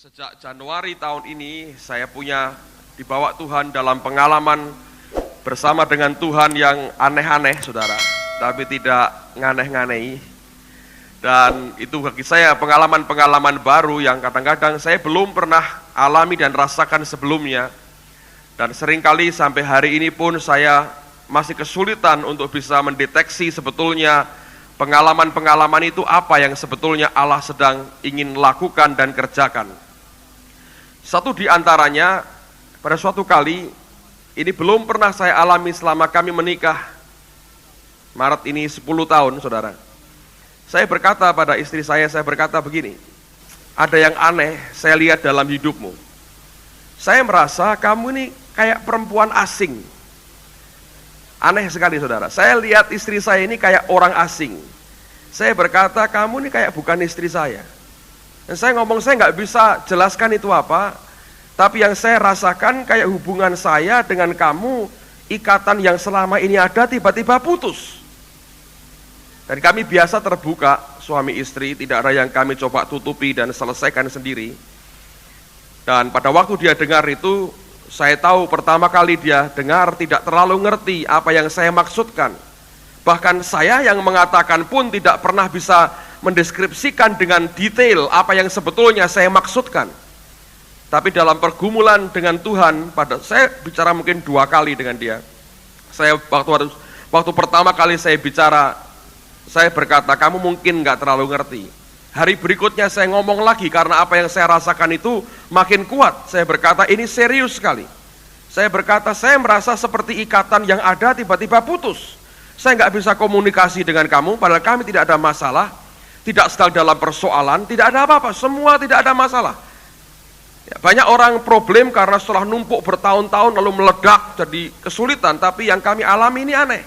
Sejak Januari tahun ini saya punya dibawa Tuhan dalam pengalaman bersama dengan Tuhan yang aneh-aneh, saudara, tapi tidak nganeh-nganehi. Dan itu bagi saya pengalaman-pengalaman baru yang kadang-kadang saya belum pernah alami dan rasakan sebelumnya. Dan seringkali sampai hari ini pun saya masih kesulitan untuk bisa mendeteksi sebetulnya pengalaman-pengalaman itu apa yang sebetulnya Allah sedang ingin lakukan dan kerjakan. Satu di antaranya, pada suatu kali, ini belum pernah saya alami selama kami menikah. Maret ini 10 tahun, saudara. Saya berkata pada istri saya berkata begini, ada yang aneh saya lihat dalam hidupmu. Saya merasa kamu ini kayak perempuan asing. Aneh sekali, saudara. Saya lihat istri saya ini kayak orang asing. Saya berkata, kamu ini kayak bukan istri saya. Dan saya ngomong, saya nggak bisa jelaskan itu apa, tapi yang saya rasakan kayak hubungan saya dengan kamu, ikatan yang selama ini ada tiba-tiba putus. Dan kami biasa terbuka, suami istri, tidak ada yang kami coba tutupi dan selesaikan sendiri. Dan pada waktu dia dengar itu, saya tahu pertama kali dia dengar tidak terlalu ngerti apa yang saya maksudkan. Bahkan saya yang mengatakan pun tidak pernah bisa mendeskripsikan dengan detail apa yang sebetulnya saya maksudkan. Tapi dalam pergumulan dengan Tuhan, saya bicara mungkin 2 kali dengan dia. Saya waktu pertama kali saya bicara, saya berkata, kamu mungkin nggak terlalu ngerti. Hari berikutnya saya ngomong lagi karena apa yang saya rasakan itu makin kuat. Saya berkata, ini serius sekali. Saya berkata, saya merasa seperti ikatan yang ada tiba-tiba putus. Saya nggak bisa komunikasi dengan kamu, padahal kami tidak ada masalah, tidak sedang dalam persoalan, tidak ada apa-apa, semua tidak ada masalah. Ya, banyak orang problem karena setelah numpuk bertahun-tahun lalu meledak jadi kesulitan, tapi yang kami alami ini aneh.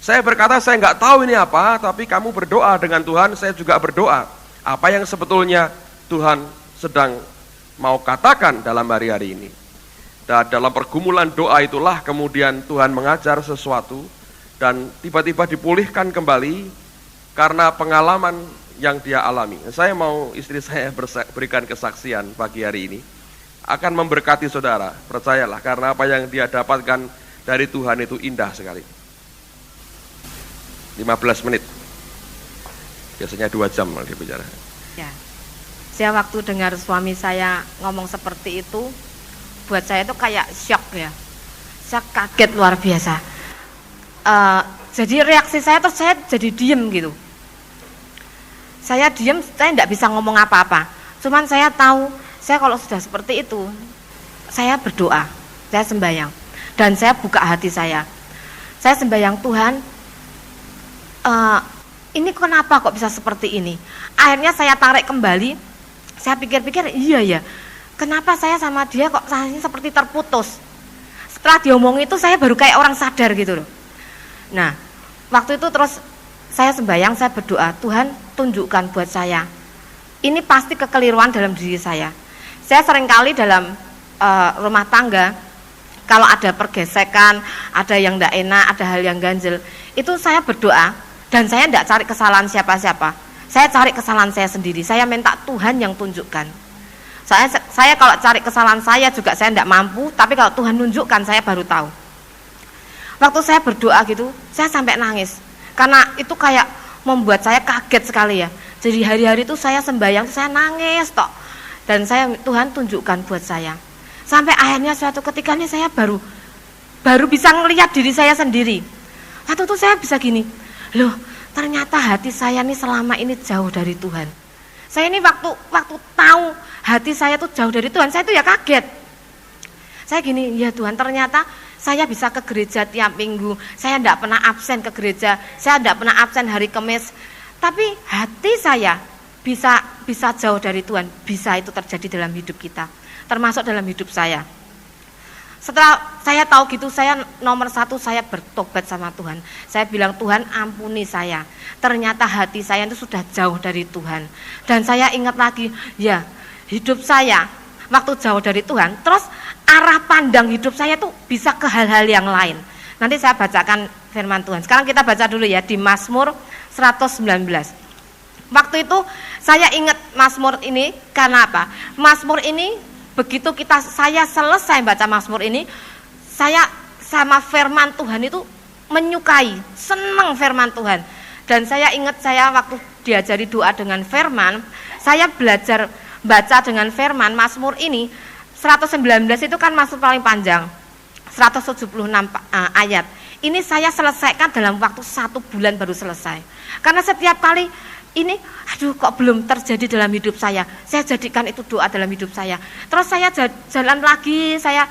Saya berkata, saya nggak tahu ini apa, tapi kamu berdoa dengan Tuhan, saya juga berdoa. Apa yang sebetulnya Tuhan sedang mau katakan dalam hari-hari ini. Dan dalam pergumulan doa itulah kemudian Tuhan mengajar sesuatu, dan tiba-tiba dipulihkan kembali karena pengalaman yang dia alami. Saya mau istri saya berikan kesaksian pagi hari ini, akan memberkati saudara, percayalah, karena apa yang dia dapatkan dari Tuhan itu indah sekali. 15 menit, biasanya 2 jam kalau dia bicara. Ya, saya waktu dengar suami saya ngomong seperti itu, buat saya itu kayak shock ya, saya kaget luar biasa. Jadi reaksi saya terus saya jadi diem gitu. Saya diem, saya tidak bisa ngomong apa-apa. Cuman saya tahu, saya kalau sudah seperti itu, saya berdoa, saya sembahyang, dan saya buka hati saya. Saya sembahyang, Tuhan, ini kenapa kok bisa seperti ini? Akhirnya saya tarik kembali. Saya pikir-pikir, iya ya, kenapa saya sama dia kok rasanya seperti terputus? Setelah diomong itu saya baru kayak orang sadar gitu loh. Nah, waktu itu terus saya sembahyang, saya berdoa, Tuhan tunjukkan buat saya, ini pasti kekeliruan dalam diri saya. Saya seringkali dalam rumah tangga, kalau ada pergesekan, ada yang tidak enak, ada hal yang ganjel, itu saya berdoa, dan saya tidak cari kesalahan siapa-siapa. Saya cari kesalahan saya sendiri, saya minta Tuhan yang tunjukkan. Saya kalau cari kesalahan saya juga saya tidak mampu, tapi kalau Tuhan tunjukkan saya baru tahu. Waktu saya berdoa gitu, saya sampai nangis. Karena itu kayak membuat saya kaget sekali ya. Jadi hari-hari itu saya sembahyang, saya nangis tok. Dan Tuhan tunjukkan buat saya. Sampai akhirnya suatu ketika ini saya baru bisa ngelihat diri saya sendiri. Waktu itu saya bisa gini, loh ternyata hati saya nih selama ini jauh dari Tuhan. Saya ini waktu tahu hati saya tuh jauh dari Tuhan, saya tuh ya kaget. Saya gini, ya Tuhan, ternyata saya bisa ke gereja tiap minggu, saya tidak pernah absen ke gereja, saya tidak pernah absen hari Kamis, tapi hati saya bisa jauh dari Tuhan, bisa itu terjadi dalam hidup kita, termasuk dalam hidup saya. Setelah saya tahu gitu, saya nomor 1 saya bertobat sama Tuhan. Saya bilang, Tuhan ampuni saya, ternyata hati saya itu sudah jauh dari Tuhan. Dan saya ingat lagi, ya hidup saya waktu jauh dari Tuhan, terus arah pandang hidup saya tuh bisa ke hal-hal yang lain. Nanti saya bacakan firman Tuhan. Sekarang kita baca dulu ya di Mazmur 119. Waktu itu Saya ingat Mazmur ini karena apa? Mazmur ini begitu saya selesai baca Mazmur ini, saya sama firman Tuhan itu menyukai, senang firman Tuhan. Dan saya ingat saya waktu diajari doa dengan firman, saya belajar baca dengan firman. Mazmur ini 119 itu kan Mazmur paling panjang, 176 ayat. Ini saya selesaikan dalam waktu 1 bulan baru selesai. Karena setiap kali ini, aduh kok belum terjadi dalam hidup saya jadikan itu doa dalam hidup saya. Terus saya jalan lagi, saya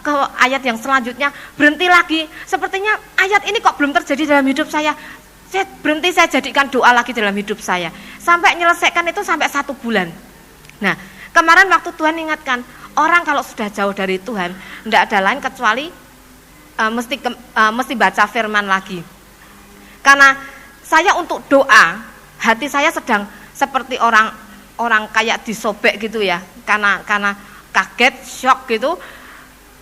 ke ayat yang selanjutnya, berhenti lagi. Sepertinya ayat ini kok belum terjadi dalam hidup saya berhenti, saya jadikan doa lagi dalam hidup saya. Sampai menyelesaikan itu sampai 1 bulan. Nah, kemarin waktu Tuhan ingatkan, orang kalau sudah jauh dari Tuhan, tidak ada lain kecuali mesti baca firman lagi. Karena saya untuk doa, hati saya sedang seperti orang kayak disobek gitu ya, karena kaget, shock gitu.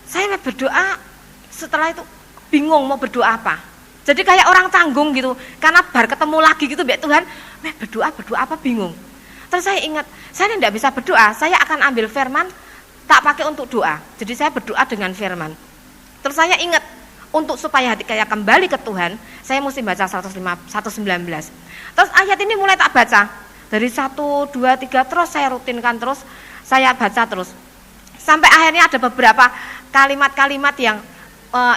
Saya berdoa, setelah itu bingung mau berdoa apa. Jadi kayak orang canggung gitu, karena baru ketemu lagi gitu, biar Tuhan, berdoa apa bingung. Terus saya ingat, saya tidak bisa berdoa, saya akan ambil firman, tak pakai untuk doa. Jadi saya berdoa dengan firman. Terus saya ingat, untuk supaya hati saya kembali ke Tuhan, saya mesti baca 119. Terus ayat ini mulai tak baca, dari 1, 2, 3, terus saya rutinkan terus, saya baca terus. Sampai akhirnya ada beberapa kalimat-kalimat yang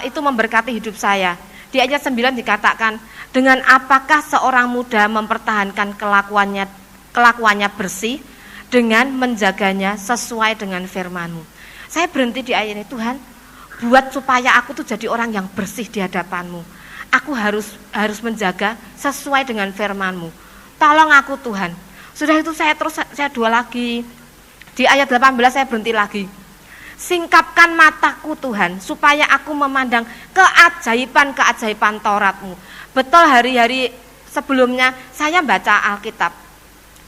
itu memberkati hidup saya. Di ayat 9 dikatakan, dengan apakah seorang muda mempertahankan kelakuannya bersih, dengan menjaganya sesuai dengan firman-Mu. Saya berhenti di ayat ini, Tuhan, buat supaya aku tuh jadi orang yang bersih di hadapan-Mu. Aku harus menjaga sesuai dengan firman-Mu. Tolong aku Tuhan. Sudah itu saya doa lagi. Di ayat 18 saya berhenti lagi. Singkapkan mataku Tuhan, supaya aku memandang keajaiban Taurat-Mu. Betul hari-hari sebelumnya saya baca Alkitab,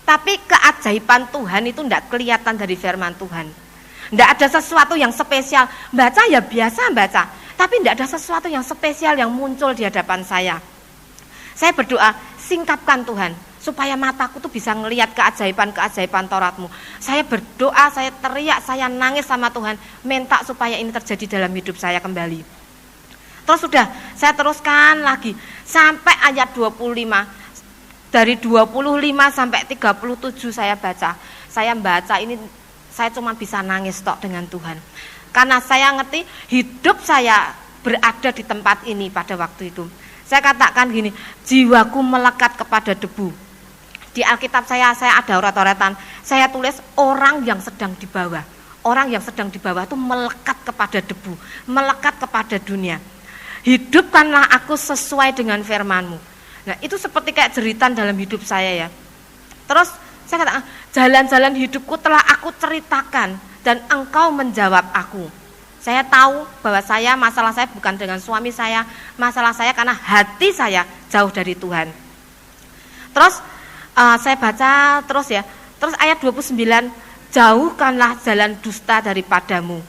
tapi keajaiban Tuhan itu tidak kelihatan dari firman Tuhan. Tidak ada sesuatu yang spesial, baca ya biasa baca, tapi tidak ada sesuatu yang spesial yang muncul di hadapan saya. Saya berdoa, singkapkan Tuhan, supaya mataku tuh bisa ngelihat keajaiban Taurat-Mu. Saya berdoa, saya teriak, saya nangis sama Tuhan, minta supaya ini terjadi dalam hidup saya kembali. Terus sudah, saya teruskan lagi, sampai ayat 25, dari 25 sampai 37 saya baca. Saya baca ini, saya cuma bisa nangis tok dengan Tuhan. Karena saya ngerti hidup saya berada di tempat ini pada waktu itu. Saya katakan gini, jiwaku melekat kepada debu. Di Alkitab saya ada urat-uratan, saya tulis orang yang sedang di bawah. Orang yang sedang di bawah itu melekat kepada debu, melekat kepada dunia. Hidupkanlah aku sesuai dengan firman-Mu. Nah itu seperti kayak jeritan dalam hidup saya ya. Terus saya katakan, jalan-jalan hidupku telah aku ceritakan dan Engkau menjawab aku. Saya tahu bahwa masalah saya bukan dengan suami saya, masalah saya karena hati saya jauh dari Tuhan. Terus saya baca terus ya, terus ayat 29, jauhkanlah jalan dusta daripadamu.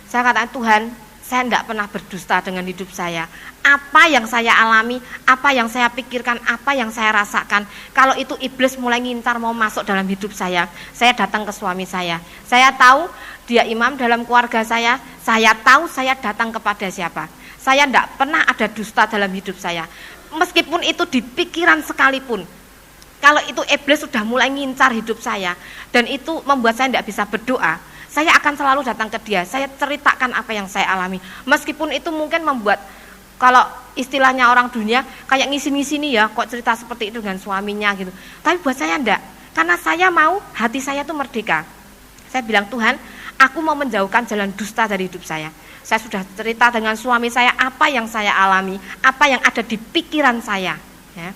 Saya katakan, Tuhan, saya tidak pernah berdusta dengan hidup saya. Apa yang saya alami, apa yang saya pikirkan, apa yang saya rasakan, kalau itu iblis mulai ngincar mau masuk dalam hidup saya datang ke suami saya. Saya tahu dia imam dalam keluarga saya tahu saya datang kepada siapa. Saya tidak pernah ada dusta dalam hidup saya. Meskipun itu di pikiran sekalipun, kalau itu iblis sudah mulai ngincar hidup saya, dan itu membuat saya tidak bisa berdoa, saya akan selalu datang ke dia, saya ceritakan apa yang saya alami. Meskipun itu mungkin membuat, kalau istilahnya orang dunia, kayak ngisi-ngisi nih ya, kok cerita seperti itu dengan suaminya gitu. Tapi buat saya enggak, karena saya mau hati saya tuh merdeka. Saya bilang, Tuhan, aku mau menjauhkan jalan dusta dari hidup saya. Saya sudah cerita dengan suami saya apa yang saya alami, apa yang ada di pikiran saya. Ya.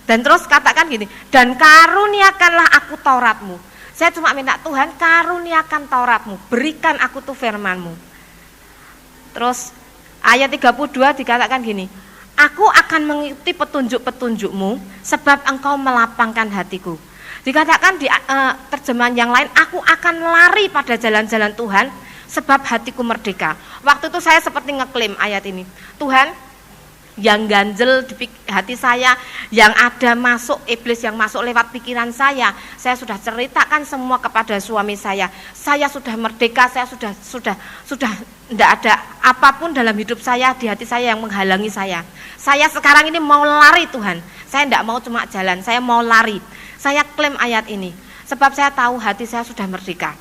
Dan terus katakan gini, dan karuniakanlah aku Taurat-Mu. Saya cuma minta, Tuhan, karuniakan Taurat-Mu, berikan aku tuh firman-Mu. Terus ayat 32 dikatakan gini, aku akan mengikuti petunjuk-petunjuk-Mu sebab Engkau melapangkan hatiku. Dikatakan di terjemahan yang lain, aku akan lari pada jalan-jalan Tuhan sebab hatiku merdeka. Waktu itu saya seperti ngeklaim ayat ini, Tuhan, yang ganjel di hati saya, yang ada masuk iblis yang masuk lewat pikiran saya sudah ceritakan semua kepada suami saya. Saya sudah merdeka, saya sudah tidak ada apapun dalam hidup saya, di hati saya yang menghalangi saya. Saya sekarang ini mau lari Tuhan. Saya tidak mau cuma jalan, saya mau lari. Saya klaim ayat ini, sebab saya tahu hati saya sudah merdeka.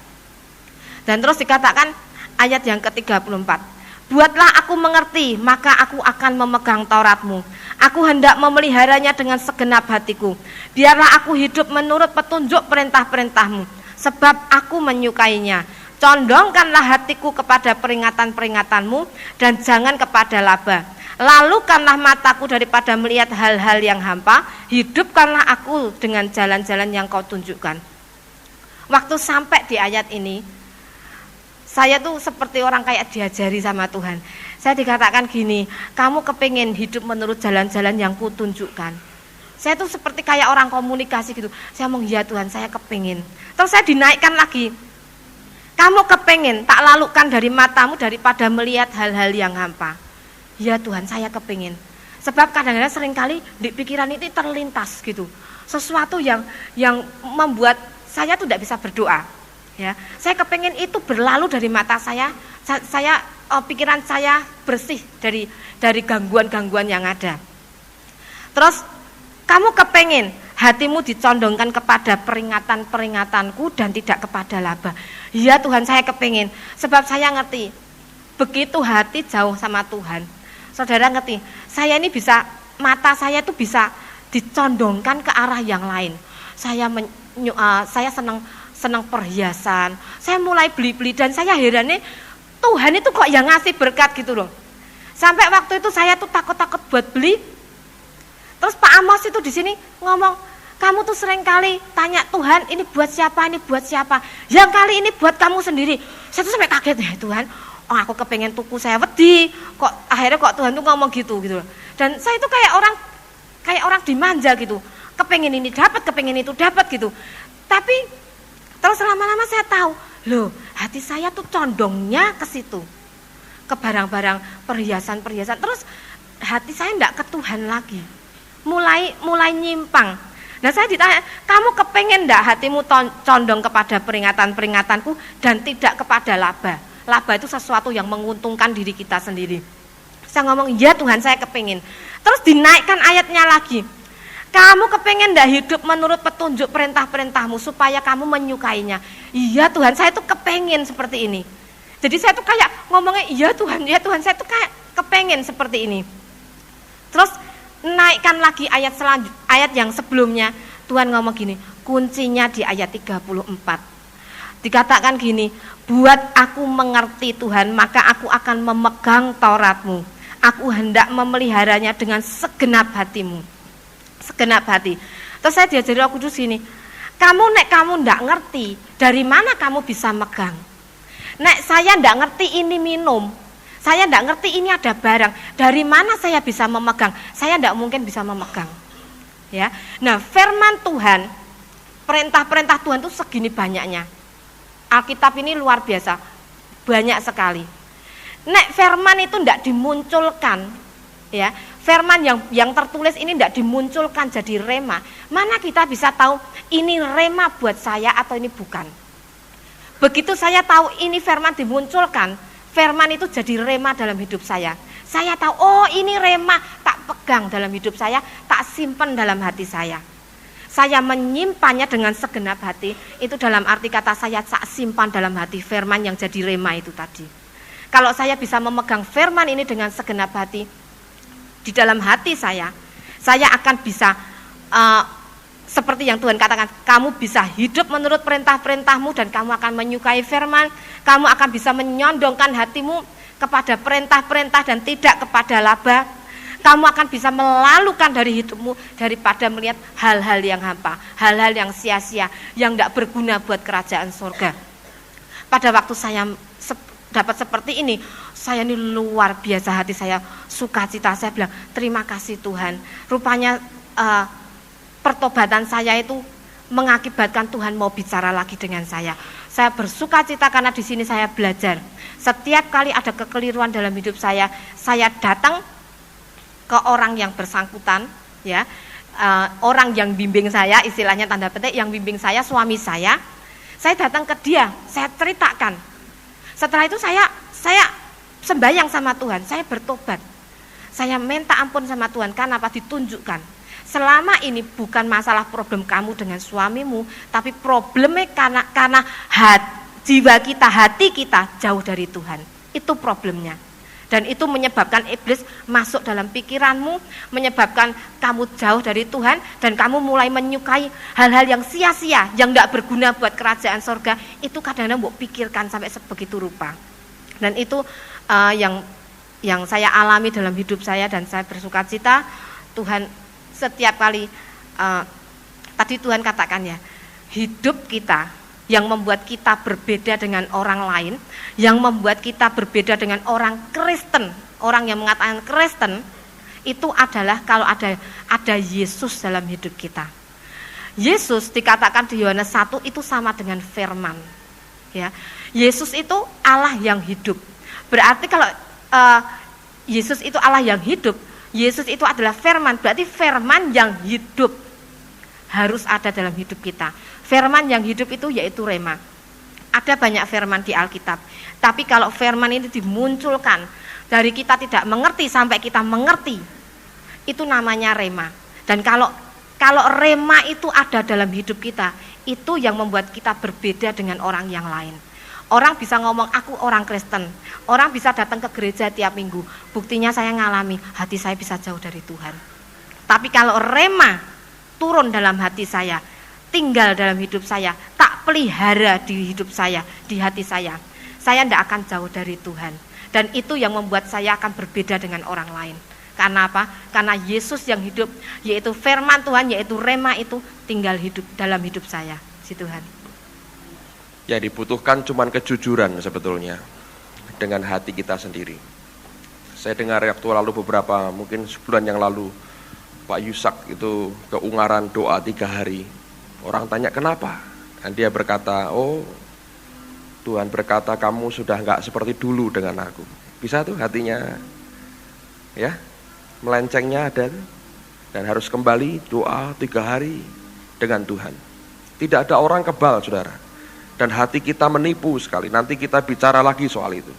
Dan terus dikatakan ayat yang ke-34. Buatlah aku mengerti, maka aku akan memegang Taurat-Mu. Aku hendak memeliharanya dengan segenap hatiku. Biarlah aku hidup menurut petunjuk perintah-perintah-Mu, sebab aku menyukainya. Condongkanlah hatiku kepada peringatan-peringatan-Mu, dan jangan kepada laba. Lalukanlah mataku daripada melihat hal-hal yang hampa. Hidupkanlah aku dengan jalan-jalan yang Kau tunjukkan. Waktu sampai di ayat ini, saya tuh seperti orang kayak diajari sama Tuhan. Saya dikatakan gini, kamu kepingin hidup menurut jalan-jalan yang kutunjukkan. Saya tuh seperti kayak orang komunikasi gitu. Saya ngomong, ya Tuhan, saya kepingin. Terus saya dinaikkan lagi. Kamu kepingin, tak lalukan dari matamu daripada melihat hal-hal yang hampa. Ya Tuhan, saya kepingin. Sebab kadang-kadang seringkali di pikiran itu terlintas gitu. Sesuatu yang membuat saya tuh tidak bisa berdoa. Ya, saya kepingin itu berlalu dari mata saya, pikiran saya bersih dari gangguan-gangguan yang ada. Terus kamu kepingin hatimu dicondongkan kepada peringatan-peringatanku dan tidak kepada laba. Ya Tuhan, saya kepingin, sebab saya ngerti begitu hati jauh sama Tuhan. Saudara ngerti, saya ini bisa, mata saya itu bisa dicondongkan ke arah yang lain. Saya senang perhiasan, saya mulai beli-beli dan saya heran nih, Tuhan itu kok yang ngasih berkat gitu loh. Sampai waktu itu saya tuh takut-takut buat beli. Terus Pak Amos itu di sini ngomong, kamu tuh sering kali tanya Tuhan, ini buat siapa, ini buat siapa. Yang kali ini buat kamu sendiri. Saya tuh sampai kaget ya Tuhan. Oh, aku kepengen tuku saya wedi. Kok akhirnya kok Tuhan tuh ngomong gitu loh. Dan saya itu kayak orang dimanja gitu. Kepengen ini dapat, kepengen itu dapat gitu. Tapi terus lama-lama saya tahu, loh, hati saya tuh condongnya ke situ, ke barang-barang perhiasan-perhiasan. Terus hati saya enggak ke Tuhan lagi, mulai nyimpang. Nah saya ditanya, kamu kepengen enggak hatimu condong kepada peringatan-peringatanku dan tidak kepada laba? Laba itu sesuatu yang menguntungkan diri kita sendiri. Saya ngomong, ya Tuhan, saya kepengen. Terus dinaikkan ayatnya lagi. Kamu kepengen enggak hidup menurut petunjuk perintah-perintah-Mu supaya kamu menyukainya? Iya Tuhan, saya tuh kepengen seperti ini. Jadi saya tuh kayak ngomongnya, iya Tuhan, saya tuh kayak kepengen seperti ini. Terus naikkan lagi ayat yang sebelumnya, Tuhan ngomong gini, kuncinya di ayat 34. Dikatakan gini, buat aku mengerti Tuhan, maka aku akan memegang Taurat-Mu. Aku hendak memeliharanya dengan segenap hatimu. Segenap hati. Terus saya diajari Roh Kudus gini, kamu ndak ngerti, dari mana kamu bisa megang? Nek saya ndak ngerti ini minum, saya ndak ngerti ini ada barang, dari mana saya bisa memegang? Saya ndak mungkin bisa memegang. Ya. Nah, firman Tuhan, perintah-perintah Tuhan itu segini banyaknya. Alkitab ini luar biasa, banyak sekali. Nek firman itu ndak dimunculkan, ya. Firman yang tertulis ini tidak dimunculkan jadi rema. Mana kita bisa tahu ini rema buat saya atau ini bukan? Begitu saya tahu ini firman dimunculkan, firman itu jadi rema dalam hidup saya. Saya tahu, oh ini rema, tak pegang dalam hidup saya, tak simpan dalam hati saya. Saya menyimpannya dengan segenap hati, itu dalam arti kata saya tak simpan dalam hati firman yang jadi rema itu tadi. Kalau saya bisa memegang firman ini dengan segenap hati, di dalam hati saya akan bisa seperti yang Tuhan katakan, kamu bisa hidup menurut perintah-perintah-Mu dan kamu akan menyukai firman, kamu akan bisa menyondongkan hatimu kepada perintah-perintah dan tidak kepada laba. Kamu akan bisa melalukan dari hidupmu daripada melihat hal-hal yang hampa, hal-hal yang sia-sia, yang tidak berguna buat kerajaan surga. Pada waktu saya dapat seperti ini, saya ini luar biasa, hati saya sukacita. Saya bilang terima kasih Tuhan. Rupanya pertobatan saya itu mengakibatkan Tuhan mau bicara lagi dengan saya. Saya bersukacita karena di sini saya belajar. Setiap kali ada kekeliruan dalam hidup saya datang ke orang yang bersangkutan, ya, orang yang bimbing saya, istilahnya tanda petik, yang bimbing saya suami saya datang ke dia, saya ceritakan. Setelah itu saya sembahyang sama Tuhan, saya bertobat, saya minta ampun sama Tuhan. Karena apa? Ditunjukkan selama ini bukan masalah problem kamu dengan suamimu, tapi problemnya karena jiwa kita, hati kita jauh dari Tuhan. Itu problemnya. Dan itu menyebabkan iblis masuk dalam pikiranmu, menyebabkan kamu jauh dari Tuhan, dan kamu mulai menyukai hal-hal yang sia-sia, yang tidak berguna buat kerajaan sorga. Itu kadang-kadang mau pikirkan sampai sebegitu rupa. Dan itu yang saya alami dalam hidup saya, dan saya bersukacita. Tuhan setiap kali, tadi Tuhan katakan ya, hidup kita yang membuat kita berbeda dengan orang lain, yang membuat kita berbeda dengan orang Kristen, orang yang mengatakan Kristen, itu adalah kalau ada Yesus dalam hidup kita. Yesus dikatakan di Yohanes 1 itu sama dengan firman. Ya, Yesus itu Allah yang hidup. Berarti kalau Yesus itu Allah yang hidup, Yesus itu adalah firman, berarti firman yang hidup harus ada dalam hidup kita. Firman yang hidup itu yaitu rema. Ada banyak firman di Alkitab, tapi kalau firman ini dimunculkan dari kita tidak mengerti sampai kita mengerti, itu namanya rema. Dan kalau rema itu ada dalam hidup kita, itu yang membuat kita berbeda dengan orang yang lain. Orang bisa ngomong, aku orang Kristen, orang bisa datang ke gereja tiap minggu, buktinya saya ngalami hati saya bisa jauh dari Tuhan. Tapi kalau rema turun dalam hati saya, tinggal dalam hidup saya, tak pelihara di hidup saya, di hati saya tidak akan jauh dari Tuhan. Dan itu yang membuat saya akan berbeda dengan orang lain. Karena apa? Karena Yesus yang hidup, yaitu firman Tuhan, yaitu rema itu tinggal hidup dalam hidup saya, si Tuhan. Ya, dibutuhkan cuman kejujuran sebetulnya dengan hati kita sendiri. Saya dengar waktu lalu mungkin sebulan yang lalu, Pak Yusak itu ke Ungaran doa 3 hari. Orang tanya kenapa? Dan dia berkata, oh Tuhan berkata kamu sudah enggak seperti dulu dengan aku. Bisa tuh hatinya, ya, melencengnya ada tuh. Dan harus kembali doa 3 hari dengan Tuhan. Tidak ada orang kebal, saudara. Dan hati kita menipu sekali. Nanti kita bicara lagi soal itu.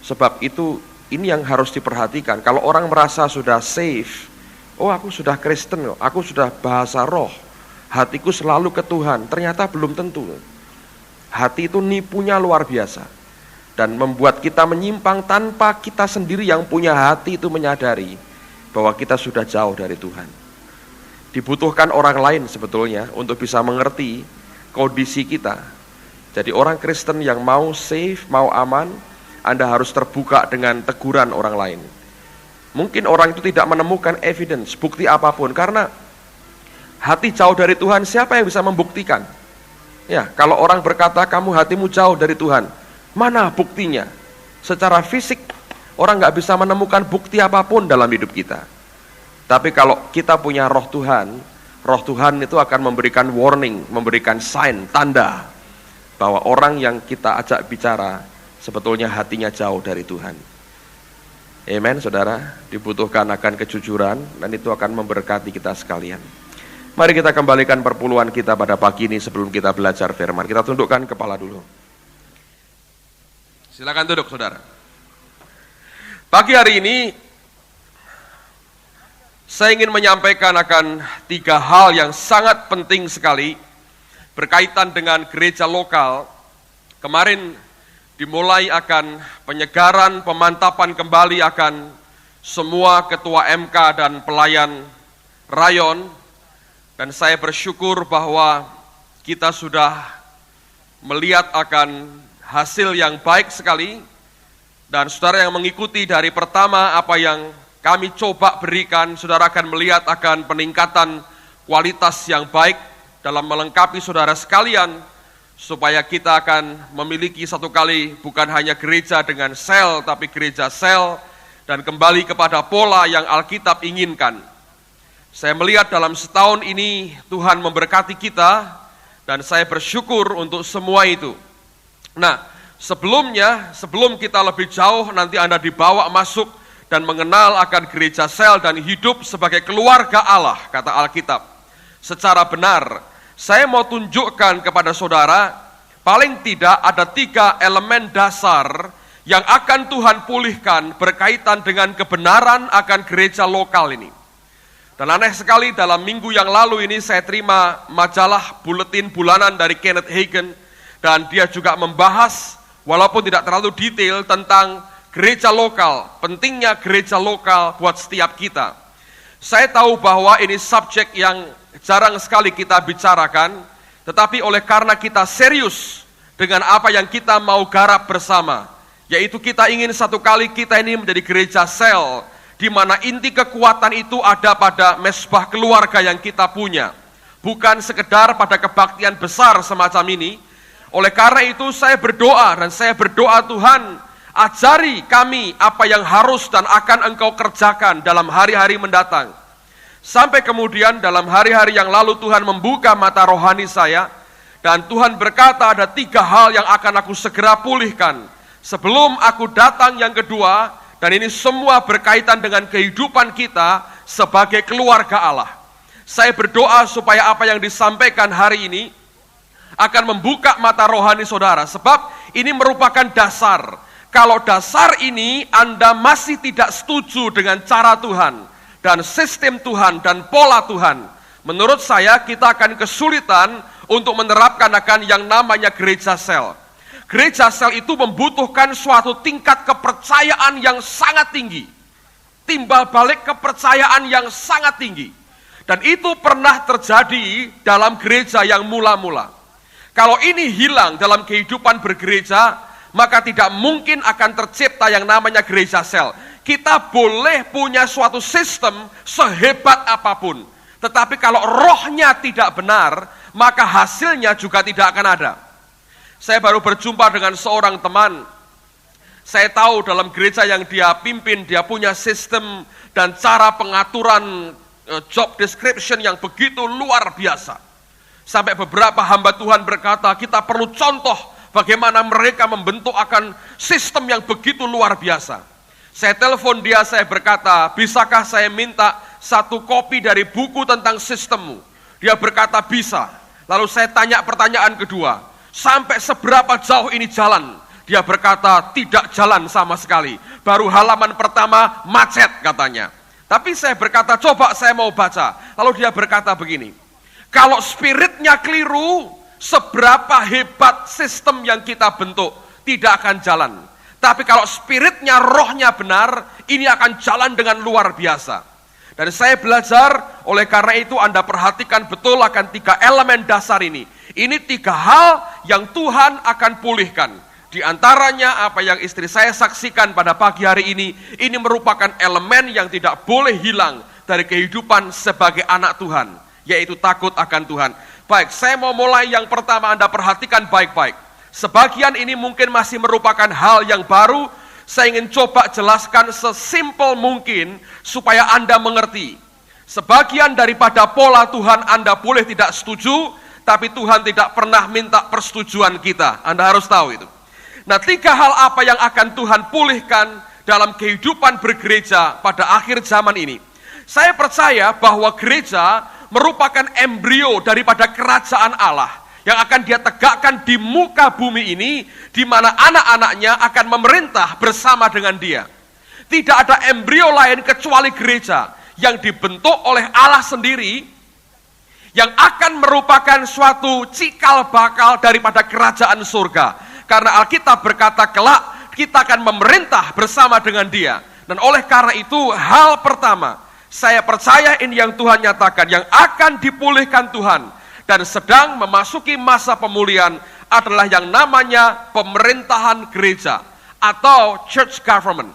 Sebab itu ini yang harus diperhatikan. Kalau orang merasa sudah safe, oh aku sudah Kristen, aku sudah bahasa roh, hatiku selalu ke Tuhan, ternyata belum tentu. Hati itu nipunya luar biasa dan membuat kita menyimpang tanpa kita sendiri yang punya hati itu menyadari bahwa kita sudah jauh dari Tuhan. Dibutuhkan orang lain sebetulnya untuk bisa mengerti kondisi kita. Jadi orang Kristen yang mau safe, mau aman, Anda harus terbuka dengan teguran orang lain. Mungkin orang itu tidak menemukan evidence, bukti apapun, karena hati jauh dari Tuhan, siapa yang bisa membuktikan? Ya, kalau orang berkata kamu hatimu jauh dari Tuhan, mana buktinya? Secara fisik, orang nggak bisa menemukan bukti apapun dalam hidup kita. Tapi kalau kita punya roh Tuhan itu akan memberikan warning, memberikan sign, tanda, bahwa orang yang kita ajak bicara, sebetulnya hatinya jauh dari Tuhan. Amen, saudara. Dibutuhkan akan kejujuran, dan itu akan memberkati kita sekalian. Mari kita kembalikan perpuluhan kita pada pagi ini sebelum kita belajar firman. Kita tundukkan kepala dulu. Silakan duduk, saudara. Pagi hari ini, saya ingin menyampaikan akan 3 hal yang sangat penting sekali berkaitan dengan gereja lokal. Kemarin dimulai akan penyegaran, pemantapan kembali akan semua ketua MK dan pelayan rayon. Dan saya bersyukur bahwa kita sudah melihat akan hasil yang baik sekali. Dan saudara yang mengikuti dari pertama apa yang kami coba berikan, saudara akan melihat akan peningkatan kualitas yang baik dalam melengkapi saudara sekalian, supaya kita akan memiliki satu kali bukan hanya gereja dengan sel, tapi gereja sel, dan kembali kepada pola yang Alkitab inginkan. Saya melihat dalam setahun ini Tuhan memberkati kita, dan saya bersyukur untuk semua itu. Nah, sebelum kita lebih jauh, nanti Anda dibawa masuk dan mengenal akan gereja sel dan hidup sebagai keluarga Allah, kata Alkitab. Secara benar, saya mau tunjukkan kepada saudara, paling tidak ada 3 elemen dasar yang akan Tuhan pulihkan berkaitan dengan kebenaran akan gereja lokal ini. Dan aneh sekali, dalam minggu yang lalu ini saya terima majalah buletin bulanan dari Kenneth Hagin, dan dia juga membahas, walaupun tidak terlalu detail, tentang gereja lokal, pentingnya gereja lokal buat setiap kita. Saya tahu bahwa ini subjek yang jarang sekali kita bicarakan, tetapi oleh karena kita serius dengan apa yang kita mau garap bersama, yaitu kita ingin satu kali kita ini menjadi gereja sel, di mana inti kekuatan itu ada pada mesbah keluarga yang kita punya, bukan sekedar pada kebaktian besar semacam ini. Oleh karena itu saya berdoa, dan saya berdoa, Tuhan, ajari kami apa yang harus dan akan Engkau kerjakan dalam hari-hari mendatang. Sampai kemudian dalam hari-hari yang lalu Tuhan membuka mata rohani saya, dan Tuhan berkata ada 3 hal yang akan aku segera pulihkan sebelum aku datang yang kedua, dan ini semua berkaitan dengan kehidupan kita sebagai keluarga Allah. Saya berdoa supaya apa yang disampaikan hari ini akan membuka mata rohani saudara, sebab ini merupakan dasar. Kalau dasar ini Anda masih tidak setuju dengan cara Tuhan dan sistem Tuhan dan pola Tuhan, menurut saya kita akan kesulitan untuk menerapkan akan yang namanya gereja sel. Gereja sel itu membutuhkan suatu tingkat kepercayaan yang sangat tinggi, timbal balik kepercayaan yang sangat tinggi, dan itu pernah terjadi dalam gereja yang mula-mula. Kalau ini hilang dalam kehidupan bergereja, maka tidak mungkin akan tercipta yang namanya gereja sel. Kita boleh punya suatu sistem sehebat apapun, tetapi kalau rohnya tidak benar, maka hasilnya juga tidak akan ada. Saya baru berjumpa dengan seorang teman. Saya tahu dalam gereja yang dia pimpin, dia punya sistem dan cara pengaturan job description yang begitu luar biasa. Sampai beberapa hamba Tuhan berkata, kita perlu contoh bagaimana mereka membentuk akan sistem yang begitu luar biasa. Saya telepon dia, saya berkata, bisakah saya minta 1 kopi dari buku tentang sistemmu? Dia berkata bisa. Lalu saya tanya pertanyaan kedua, sampai seberapa jauh ini jalan? Dia berkata tidak jalan sama sekali. Baru halaman pertama macet katanya. Tapi saya berkata coba saya mau baca. Lalu dia berkata begini, kalau spiritnya keliru, seberapa hebat sistem yang kita bentuk tidak akan jalan. Tapi kalau spiritnya, rohnya benar, ini akan jalan dengan luar biasa. Dan saya belajar, oleh karena itu Anda perhatikan betul akan 3 elemen dasar ini. Ini 3 hal yang Tuhan akan pulihkan. Di antaranya apa yang istri saya saksikan pada pagi hari ini merupakan elemen yang tidak boleh hilang dari kehidupan sebagai anak Tuhan, yaitu takut akan Tuhan. Baik, saya mau mulai yang pertama, Anda perhatikan baik-baik. Sebagian ini mungkin masih merupakan hal yang baru, saya ingin coba jelaskan sesimpel mungkin supaya Anda mengerti. Sebagian daripada pola Tuhan Anda boleh tidak setuju, tapi Tuhan tidak pernah minta persetujuan kita. Anda harus tahu itu. Nah, 3 hal apa yang akan Tuhan pulihkan dalam kehidupan bergereja pada akhir zaman ini. Saya percaya bahwa gereja merupakan embrio daripada kerajaan Allah yang akan dia tegakkan di muka bumi ini, di mana anak-anaknya akan memerintah bersama dengan dia. Tidak ada embrio lain kecuali gereja yang dibentuk oleh Allah sendiri, yang akan merupakan suatu cikal bakal daripada kerajaan surga. Karena Alkitab berkata kelak kita akan memerintah bersama dengan dia. Dan oleh karena itu hal pertama, saya percaya ini yang Tuhan nyatakan, yang akan dipulihkan Tuhan dan sedang memasuki masa pemulihan adalah yang namanya pemerintahan gereja atau church government.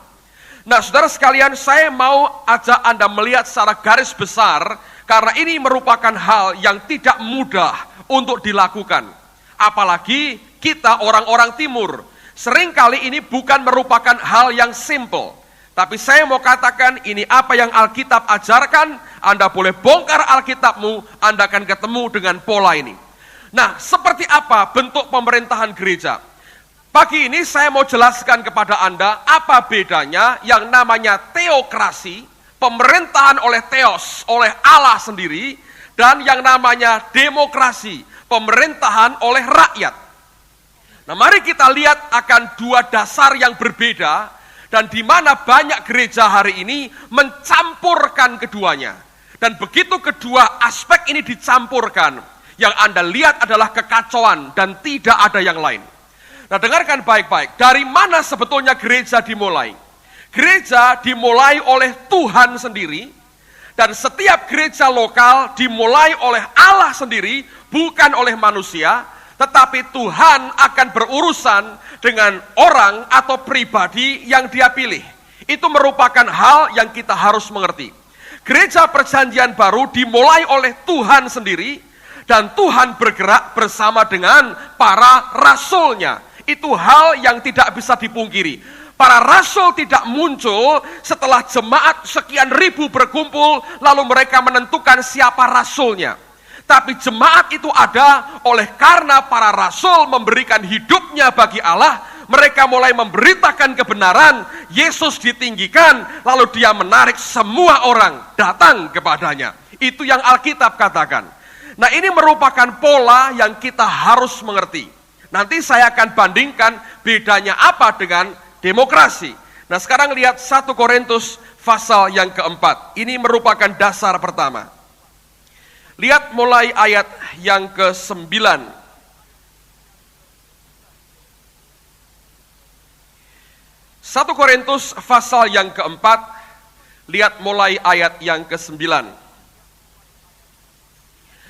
Nah, saudara sekalian, saya mau ajak Anda melihat secara garis besar, karena ini merupakan hal yang tidak mudah untuk dilakukan. Apalagi kita orang-orang timur, seringkali ini bukan merupakan hal yang simple. Tapi saya mau katakan ini apa yang Alkitab ajarkan. Anda boleh bongkar Alkitabmu, Anda akan ketemu dengan pola ini. Nah, seperti apa bentuk pemerintahan gereja? Pagi ini saya mau jelaskan kepada Anda apa bedanya yang namanya teokrasi, pemerintahan oleh Theos, oleh Allah sendiri, dan yang namanya demokrasi, pemerintahan oleh rakyat. Nah, mari kita lihat akan dua dasar yang berbeda, dan di mana banyak gereja hari ini mencampurkan keduanya. Dan begitu kedua aspek ini dicampurkan, yang Anda lihat adalah kekacauan dan tidak ada yang lain. Nah, dengarkan baik-baik, dari mana sebetulnya gereja dimulai? Gereja dimulai oleh Tuhan sendiri, dan setiap gereja lokal dimulai oleh Allah sendiri, bukan oleh manusia, tetapi Tuhan akan berurusan dengan orang atau pribadi yang Dia pilih. Itu merupakan hal yang kita harus mengerti. Gereja Perjanjian Baru dimulai oleh Tuhan sendiri, dan Tuhan bergerak bersama dengan para rasulnya. Itu hal yang tidak bisa dipungkiri. Para rasul tidak muncul setelah jemaat sekian ribu berkumpul, lalu mereka menentukan siapa rasulnya. Tapi jemaat itu ada oleh karena para rasul memberikan hidupnya bagi Allah. Mereka mulai memberitakan kebenaran, Yesus ditinggikan, lalu Dia menarik semua orang datang kepadanya. Itu yang Alkitab katakan. Nah, ini merupakan pola yang kita harus mengerti. Nanti saya akan bandingkan bedanya apa dengan demokrasi. Nah, sekarang lihat 1 Korintus pasal yang keempat. Ini merupakan dasar pertama. Lihat mulai ayat yang ke-9. 1 Korintus pasal yang keempat, lihat mulai ayat yang ke-9.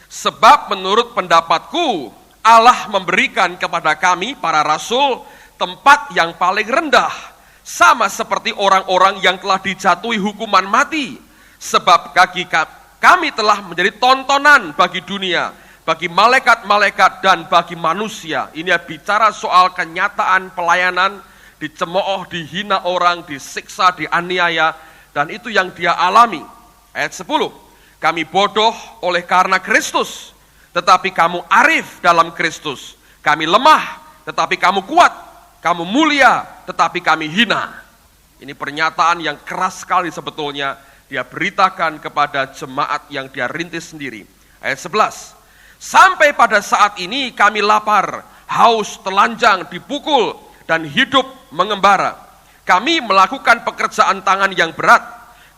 Sebab menurut pendapatku, Allah memberikan kepada kami, para rasul, tempat yang paling rendah, sama seperti orang-orang yang telah dijatuhi hukuman mati. Sebab kami telah menjadi tontonan bagi dunia, bagi malaikat-malaikat dan bagi manusia. Ini bicara soal kenyataan pelayanan, dicemooh, dihina orang, disiksa, dianiaya, dan itu yang Dia alami. Ayat 10, kami bodoh oleh karena Kristus, tetapi kamu arif dalam Kristus. Kami lemah, tetapi kamu kuat. Kamu mulia, tetapi kami hina. Ini pernyataan yang keras sekali sebetulnya. Dia beritakan kepada jemaat yang Dia rintis sendiri. Ayat 11. Sampai pada saat ini kami lapar, haus, telanjang, dipukul, dan hidup mengembara. Kami melakukan pekerjaan tangan yang berat.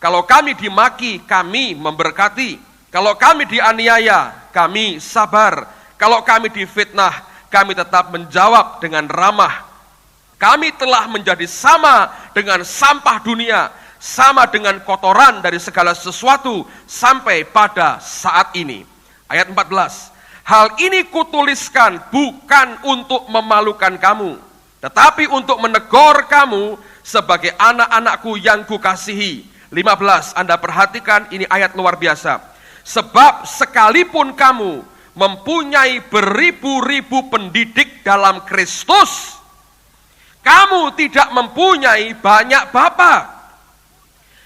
Kalau kami dimaki, kami memberkati. Kalau kami dianiaya, kami sabar. Kalau kami difitnah, kami tetap menjawab dengan ramah. Kami telah menjadi sama dengan sampah dunia, sama dengan kotoran dari segala sesuatu, sampai pada saat ini. Ayat 14. Hal ini kutuliskan bukan untuk memalukan kamu, tetapi untuk menegur kamu sebagai anak-anakku yang kukasihi. 15, Anda perhatikan, ini ayat luar biasa. Sebab sekalipun kamu mempunyai beribu-ribu pendidik dalam Kristus, kamu tidak mempunyai banyak bapa.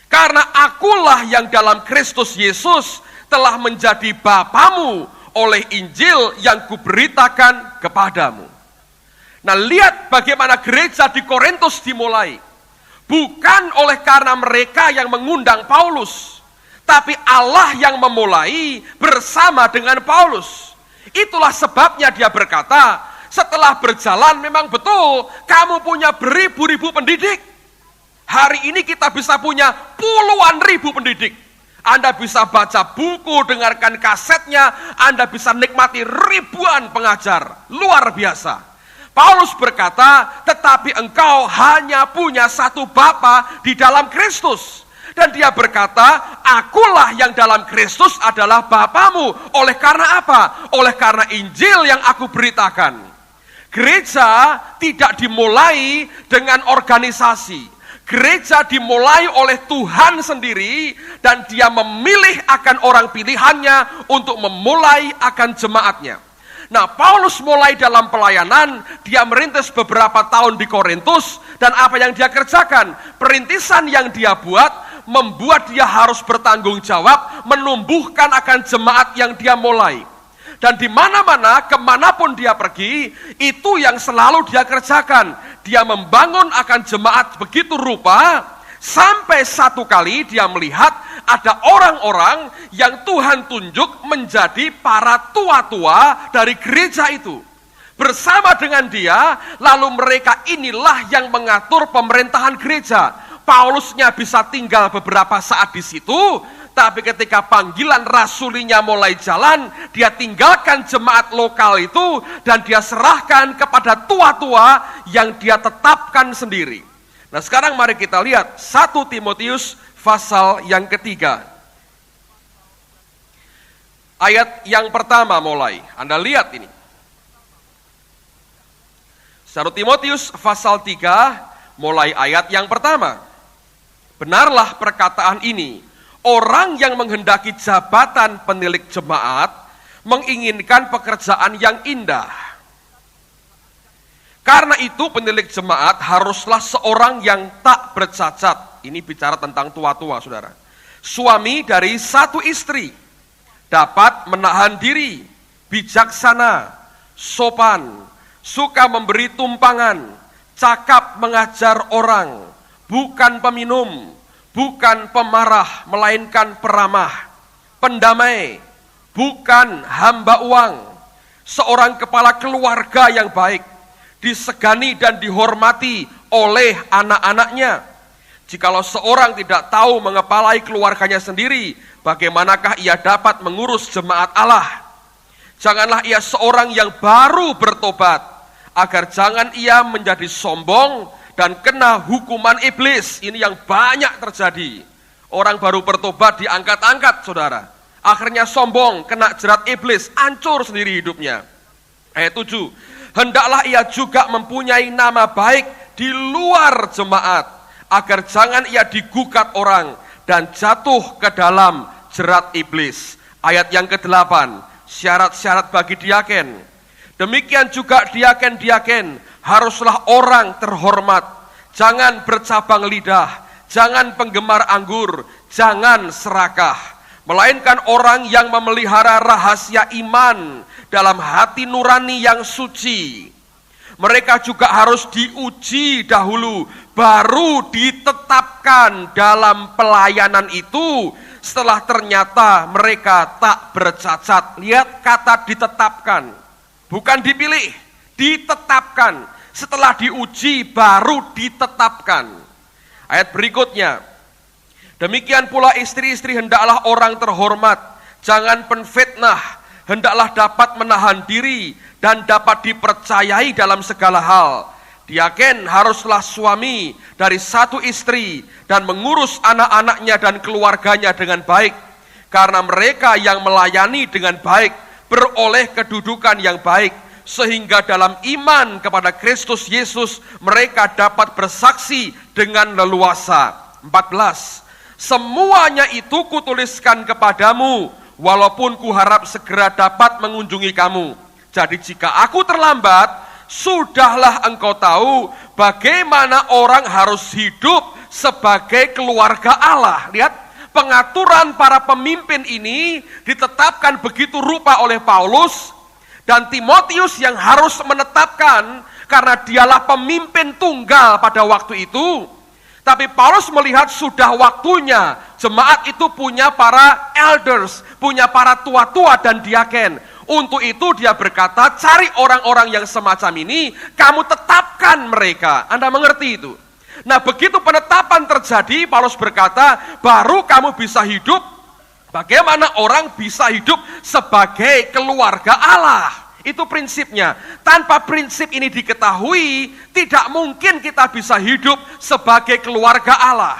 Karena akulah yang dalam Kristus Yesus telah menjadi bapamu oleh Injil yang kuberitakan kepadamu. Nah, lihat bagaimana gereja di Korintus dimulai. Bukan oleh karena mereka yang mengundang Paulus, tapi Allah yang memulai bersama dengan Paulus. Itulah sebabnya dia berkata, setelah berjalan memang betul, kamu punya beribu-ribu pendidik. Hari ini kita bisa punya puluhan ribu pendidik. Anda bisa baca buku, dengarkan kasetnya, Anda bisa nikmati ribuan pengajar. Luar biasa. Paulus berkata, tetapi engkau hanya punya satu Bapa di dalam Kristus. Dan dia berkata, akulah yang dalam Kristus adalah Bapamu. Oleh karena apa? Oleh karena Injil yang aku beritakan. Gereja tidak dimulai dengan organisasi. Gereja dimulai oleh Tuhan sendiri, dan Dia memilih akan orang pilihannya untuk memulai akan jemaatnya. Nah, Paulus mulai dalam pelayanan, dia merintis beberapa tahun di Korintus, dan apa yang dia kerjakan? Perintisan yang dia buat, membuat dia harus bertanggung jawab, menumbuhkan akan jemaat yang dia mulai. Dan di mana-mana, kemanapun dia pergi, itu yang selalu dia kerjakan. Dia membangun akan jemaat begitu rupa, sampai satu kali dia melihat ada orang-orang yang Tuhan tunjuk menjadi para tua-tua dari gereja itu. Bersama dengan dia, lalu mereka inilah yang mengatur pemerintahan gereja. Paulusnya bisa tinggal beberapa saat di situ, tapi ketika panggilan rasulinya mulai jalan, dia tinggalkan jemaat lokal itu dan dia serahkan kepada tua-tua yang dia tetapkan sendiri. Nah, sekarang mari kita lihat 1 Timotius pasal yang ketiga. Ayat yang pertama mulai. Anda lihat ini. 1 Timotius pasal 3 mulai ayat yang pertama. Benarlah perkataan ini. Orang yang menghendaki jabatan penilik jemaat menginginkan pekerjaan yang indah. Karena itu penilik jemaat haruslah seorang yang tak bercacat. Ini bicara tentang tua-tua, saudara. Suami dari satu istri, dapat menahan diri, bijaksana, sopan, suka memberi tumpangan, cakap mengajar orang, bukan peminum, bukan pemarah, melainkan peramah, pendamai, bukan hamba uang, seorang kepala keluarga yang baik, disegani dan dihormati oleh anak-anaknya. Jikalau seorang tidak tahu mengepalai keluarganya sendiri, bagaimanakah ia dapat mengurus jemaat Allah? Janganlah ia seorang yang baru bertobat, agar jangan ia menjadi sombong dan kena hukuman iblis. Ini yang banyak terjadi. Orang baru bertobat diangkat-angkat, saudara. Akhirnya sombong, kena jerat iblis, hancur sendiri hidupnya. Ayat 7. Hendaklah ia juga mempunyai nama baik di luar jemaat, agar jangan ia digugat orang dan jatuh ke dalam jerat iblis. Ayat yang ke-8. Syarat-syarat bagi diaken. Demikian juga diaken-diaken haruslah orang terhormat, jangan bercabang lidah, jangan penggemar anggur, jangan serakah, melainkan orang yang memelihara rahasia iman dalam hati nurani yang suci. Mereka juga harus diuji dahulu, baru ditetapkan dalam pelayanan itu setelah ternyata mereka tak bercacat. Lihat kata ditetapkan, bukan dipilih, ditetapkan. Setelah diuji baru ditetapkan. Ayat berikutnya. Demikian pula istri-istri hendaklah orang terhormat, jangan penfitnah, hendaklah dapat menahan diri dan dapat dipercayai dalam segala hal. Diaken haruslah suami dari satu istri dan mengurus anak-anaknya dan keluarganya dengan baik, karena mereka yang melayani dengan baik beroleh kedudukan yang baik, sehingga dalam iman kepada Kristus Yesus mereka dapat bersaksi dengan leluasa. 14. Semuanya itu kutuliskan kepadamu, walaupun kuharap segera dapat mengunjungi kamu. Jadi jika aku terlambat, sudahlah engkau tahu bagaimana orang harus hidup sebagai keluarga Allah. Lihat, pengaturan para pemimpin ini ditetapkan begitu rupa oleh Paulus dan Timotius yang harus menetapkan karena dialah pemimpin tunggal pada waktu itu. Tapi Paulus melihat sudah waktunya jemaat itu punya para elders, punya para tua-tua dan diaken. Untuk itu dia berkata, cari orang-orang yang semacam ini, kamu tetapkan mereka. Anda mengerti itu? Nah, begitu penetapan terjadi, Paulus berkata, baru kamu bisa hidup. Bagaimana orang bisa hidup sebagai keluarga Allah? Itu prinsipnya. Tanpa prinsip ini diketahui, tidak mungkin kita bisa hidup sebagai keluarga Allah.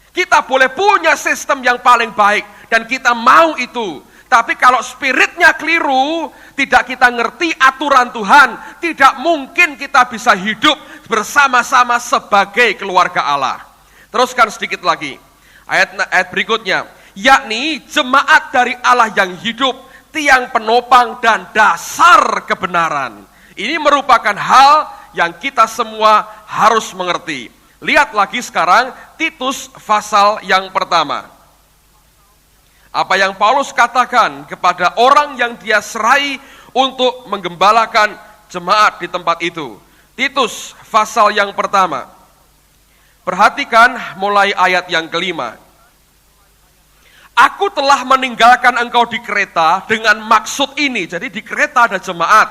Kita boleh punya sistem yang paling baik, dan kita mau itu. Tapi kalau spiritnya keliru, tidak kita ngerti aturan Tuhan, tidak mungkin kita bisa hidup bersama-sama sebagai keluarga Allah. Teruskan sedikit lagi. Ayat berikutnya. Yakni jemaat dari Allah yang hidup, tiang penopang dan dasar kebenaran. Ini merupakan hal yang kita semua harus mengerti. Lihat lagi sekarang Titus pasal yang pertama. Apa yang Paulus katakan kepada orang yang dia serai untuk menggembalakan jemaat di tempat itu. Titus pasal yang pertama. Perhatikan mulai ayat yang kelima. Aku telah meninggalkan engkau di Kreta dengan maksud ini. Jadi di Kreta ada jemaat.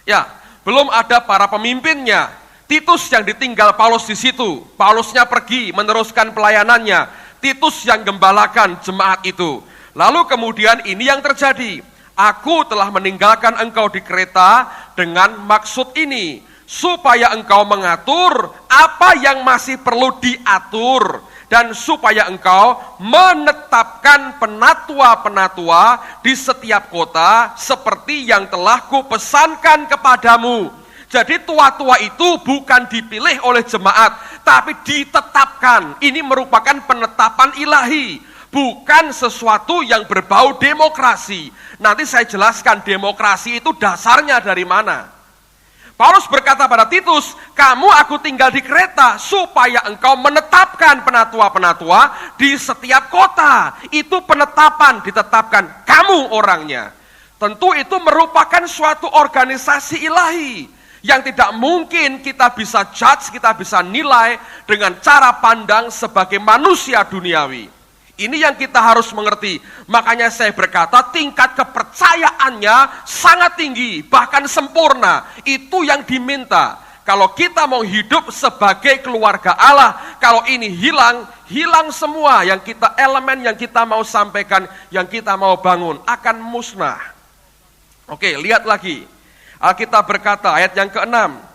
Ya, belum ada para pemimpinnya. Titus yang ditinggal Paulus di situ. Paulusnya pergi meneruskan pelayanannya. Titus yang gembalakan jemaat itu. Lalu kemudian ini yang terjadi. Aku telah meninggalkan engkau di Kreta dengan maksud ini. Supaya engkau mengatur apa yang masih perlu diatur. Dan supaya engkau menetapkan penatua-penatua di setiap kota seperti yang telah kupesankan kepadamu. Jadi tua-tua itu bukan dipilih oleh jemaat, tapi ditetapkan. Ini merupakan penetapan ilahi, bukan sesuatu yang berbau demokrasi. Nanti saya jelaskan demokrasi itu dasarnya dari mana. Paulus berkata pada Titus, kamu aku tinggal di Kreta supaya engkau menetapkan penatua-penatua di setiap kota. Itu penetapan, ditetapkan kamu orangnya. Tentu itu merupakan suatu organisasi ilahi yang tidak mungkin kita bisa judge, kita bisa nilai dengan cara pandang sebagai manusia duniawi. Ini yang kita harus mengerti. Makanya saya berkata tingkat kepercayaannya sangat tinggi, bahkan sempurna. Itu yang diminta. Kalau kita mau hidup sebagai keluarga Allah, kalau ini hilang, hilang semua yang kita elemen yang kita mau sampaikan, yang kita mau bangun akan musnah. Oke, lihat lagi. Alkitab berkata ayat yang ke-6.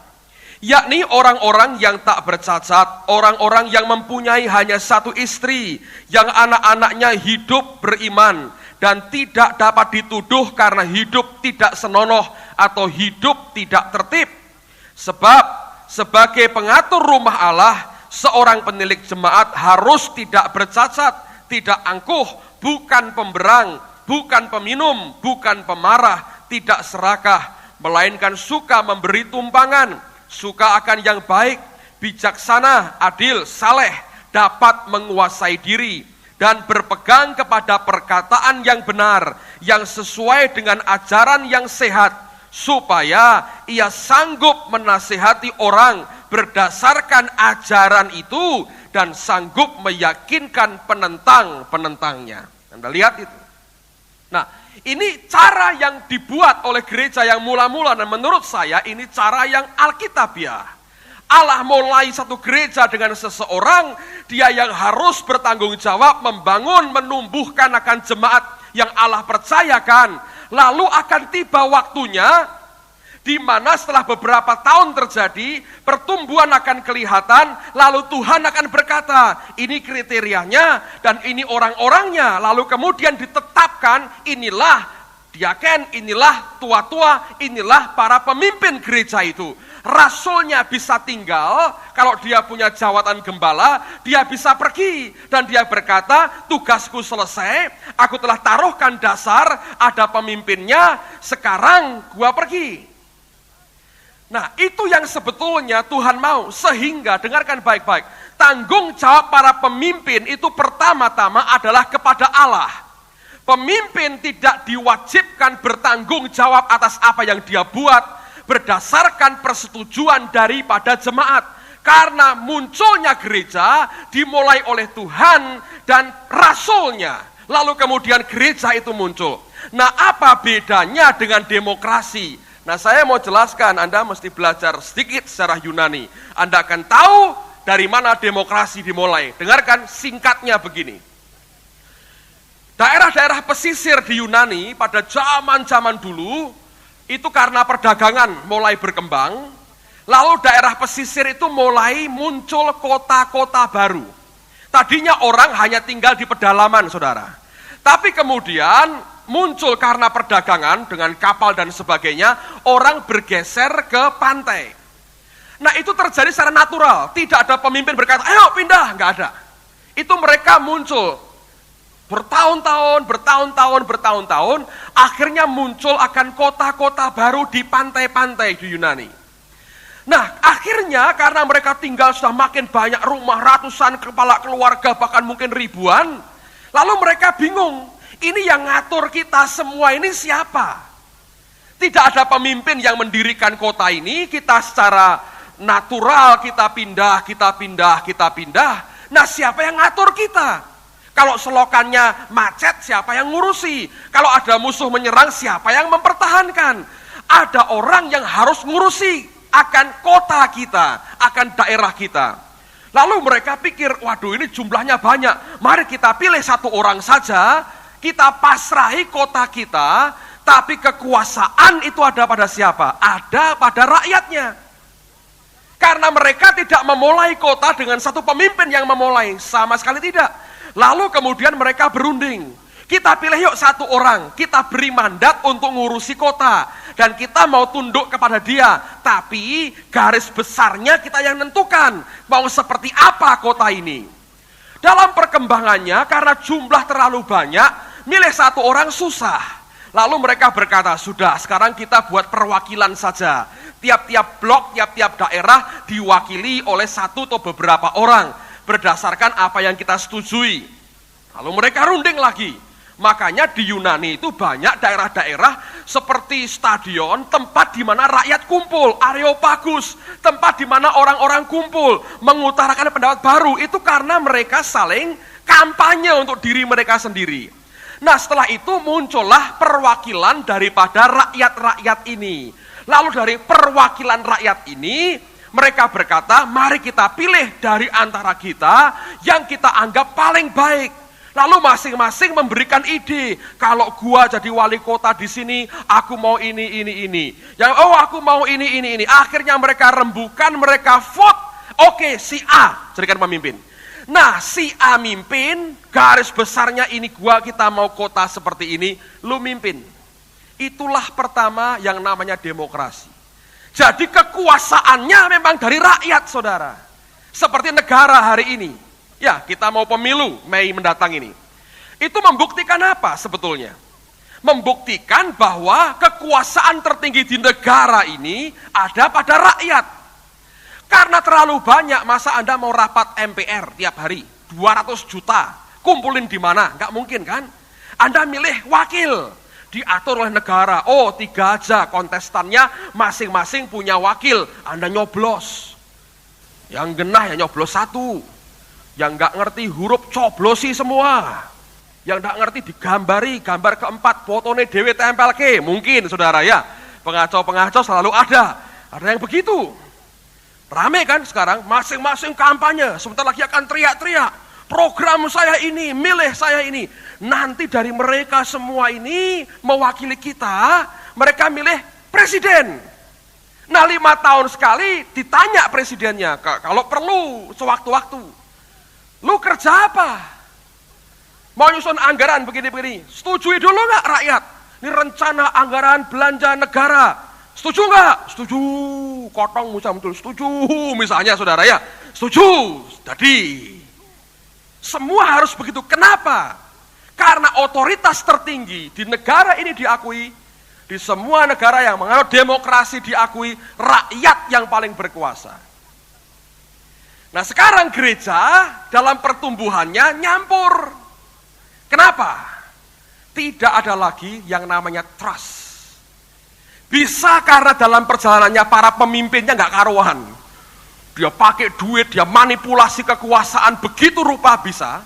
Yakni orang-orang yang tak bercacat, orang-orang yang mempunyai hanya satu istri, yang anak-anaknya hidup beriman, dan tidak dapat dituduh karena hidup tidak senonoh atau hidup tidak tertib. Sebab sebagai pengatur rumah Allah, seorang penilik jemaat harus tidak bercacat, tidak angkuh, bukan pemberang, bukan peminum, bukan pemarah, tidak serakah, melainkan suka memberi tumpangan, suka akan yang baik, bijaksana, adil, saleh, dapat menguasai diri, dan berpegang kepada perkataan yang benar, yang sesuai dengan ajaran yang sehat, supaya ia sanggup menasihati orang berdasarkan ajaran itu, dan sanggup meyakinkan penentang-penentangnya. Anda lihat itu. Nah, ini cara yang dibuat oleh gereja yang mula-mula, dan menurut saya ini cara yang alkitabiah. Allah mulai satu gereja dengan seseorang, dia yang harus bertanggung jawab membangun, menumbuhkan akan jemaat yang Allah percayakan. Lalu akan tiba waktunya, di mana setelah beberapa tahun terjadi, pertumbuhan akan kelihatan, lalu Tuhan akan berkata, ini kriterianya, dan ini orang-orangnya, lalu kemudian ditetapkan, inilah diaken, inilah tua-tua, inilah para pemimpin gereja itu. Rasulnya bisa tinggal, kalau dia punya jawatan gembala, dia bisa pergi, dan dia berkata, tugasku selesai, aku telah taruhkan dasar, ada pemimpinnya, sekarang gua pergi. Nah, itu yang sebetulnya Tuhan mau, sehingga dengarkan baik-baik, tanggung jawab para pemimpin itu pertama-tama adalah kepada Allah. Pemimpin tidak diwajibkan bertanggung jawab atas apa yang dia buat berdasarkan persetujuan daripada jemaat, karena munculnya gereja dimulai oleh Tuhan dan Rasulnya, lalu kemudian gereja itu muncul. Nah, apa bedanya dengan demokrasi? Nah, saya mau jelaskan, Anda mesti belajar sedikit secara Yunani. Anda akan tahu dari mana demokrasi dimulai. Dengarkan singkatnya begini. Daerah-daerah pesisir di Yunani pada zaman-zaman dulu, itu karena perdagangan mulai berkembang, lalu daerah pesisir itu mulai muncul kota-kota baru. Tadinya orang hanya tinggal di pedalaman, saudara. Tapi kemudian muncul karena perdagangan dengan kapal dan sebagainya, orang bergeser ke pantai. Nah, itu terjadi secara natural, tidak ada pemimpin berkata, ayo pindah, nggak ada. Itu mereka muncul bertahun-tahun, akhirnya muncul akan kota-kota baru di pantai-pantai di Yunani. Nah, akhirnya karena mereka tinggal sudah makin banyak rumah, ratusan kepala keluarga, bahkan mungkin ribuan, lalu mereka bingung, Ini yang ngatur kita semua ini siapa? Tidak ada pemimpin yang mendirikan kota ini, kita secara natural kita pindah. Nah, siapa yang ngatur kita? Kalau selokannya macet, siapa yang ngurusi? Kalau ada musuh menyerang, siapa yang mempertahankan? Ada orang yang harus ngurusi akan kota kita, akan daerah kita. Lalu mereka pikir, waduh ini jumlahnya banyak, mari kita pilih satu orang saja, kita pasrahi kota kita, tapi kekuasaan itu ada pada siapa? Ada pada rakyatnya. Karena mereka tidak memulai kota dengan satu pemimpin yang memulai, sama sekali tidak. Lalu kemudian mereka berunding. Kita pilih yuk satu orang, kita beri mandat untuk ngurusi kota. Dan kita mau tunduk kepada dia. Tapi garis besarnya kita yang nentukan. Mau seperti apa kota ini. Dalam perkembangannya, karena jumlah terlalu banyak, milih satu orang susah. Lalu mereka berkata, sudah sekarang kita buat perwakilan saja. Tiap-tiap blok, tiap-tiap daerah diwakili oleh satu atau beberapa orang. Berdasarkan apa yang kita setujui. Lalu mereka runding lagi. Makanya di Yunani itu banyak daerah-daerah seperti stadion, tempat di mana rakyat kumpul, Areopagus, tempat di mana orang-orang kumpul, mengutarakan pendapat baru. Itu karena mereka saling kampanye untuk diri mereka sendiri. Nah, setelah itu muncullah perwakilan daripada rakyat-rakyat ini. Lalu dari perwakilan rakyat ini, mereka berkata, mari kita pilih dari antara kita yang kita anggap paling baik. Lalu masing-masing memberikan ide. Kalau gua jadi wali kota di sini, aku mau ini. Yang aku mau ini. Akhirnya mereka rembukan, mereka vote. Oke, si A jadikan pemimpin. Nah, si A mimpin, garis besarnya ini gua, kita mau kota seperti ini, lu mimpin. Itulah pertama yang namanya demokrasi. Jadi kekuasaannya memang dari rakyat, saudara. Seperti negara hari ini. Ya, kita mau pemilu Mei mendatang ini. Itu membuktikan apa sebetulnya? Membuktikan bahwa kekuasaan tertinggi di negara ini ada pada rakyat. Karena terlalu banyak, masa Anda mau rapat MPR tiap hari, 200 juta, kumpulin di mana? Enggak mungkin kan? Anda milih wakil, diatur oleh negara. Oh, 3 aja kontestannya, masing-masing punya wakil. Anda nyoblos. Yang genah ya nyoblos 1. Yang enggak ngerti huruf coblosi semua. Yang enggak ngerti digambari, gambar keempat, fotone dewe tempel ke. Mungkin, saudara ya. Pengacau-pengacau selalu ada. Ada yang begitu. Rame kan sekarang, masing-masing kampanye, sebentar lagi akan teriak-teriak, program saya ini, milih saya ini. Nanti dari mereka semua ini mewakili kita, mereka milih presiden. Nah 5 tahun sekali ditanya presidennya, kalau perlu sewaktu-waktu, lu kerja apa? Mau nyusun anggaran begini-begini, setujui dulu gak rakyat? Ini rencana anggaran belanja negara. Setuju nggak? Setuju. Kotong mucam betul. Setuju. Misalnya saudara ya. Setuju. Jadi semua harus begitu. Kenapa? Karena otoritas tertinggi di negara ini diakui, di semua negara yang menganut demokrasi diakui, rakyat yang paling berkuasa. Nah sekarang gereja dalam pertumbuhannya nyampur. Kenapa? Tidak ada lagi yang namanya trust. Bisa karena dalam perjalanannya para pemimpinnya nggak karuan. Dia pakai duit, dia manipulasi kekuasaan begitu rupa bisa.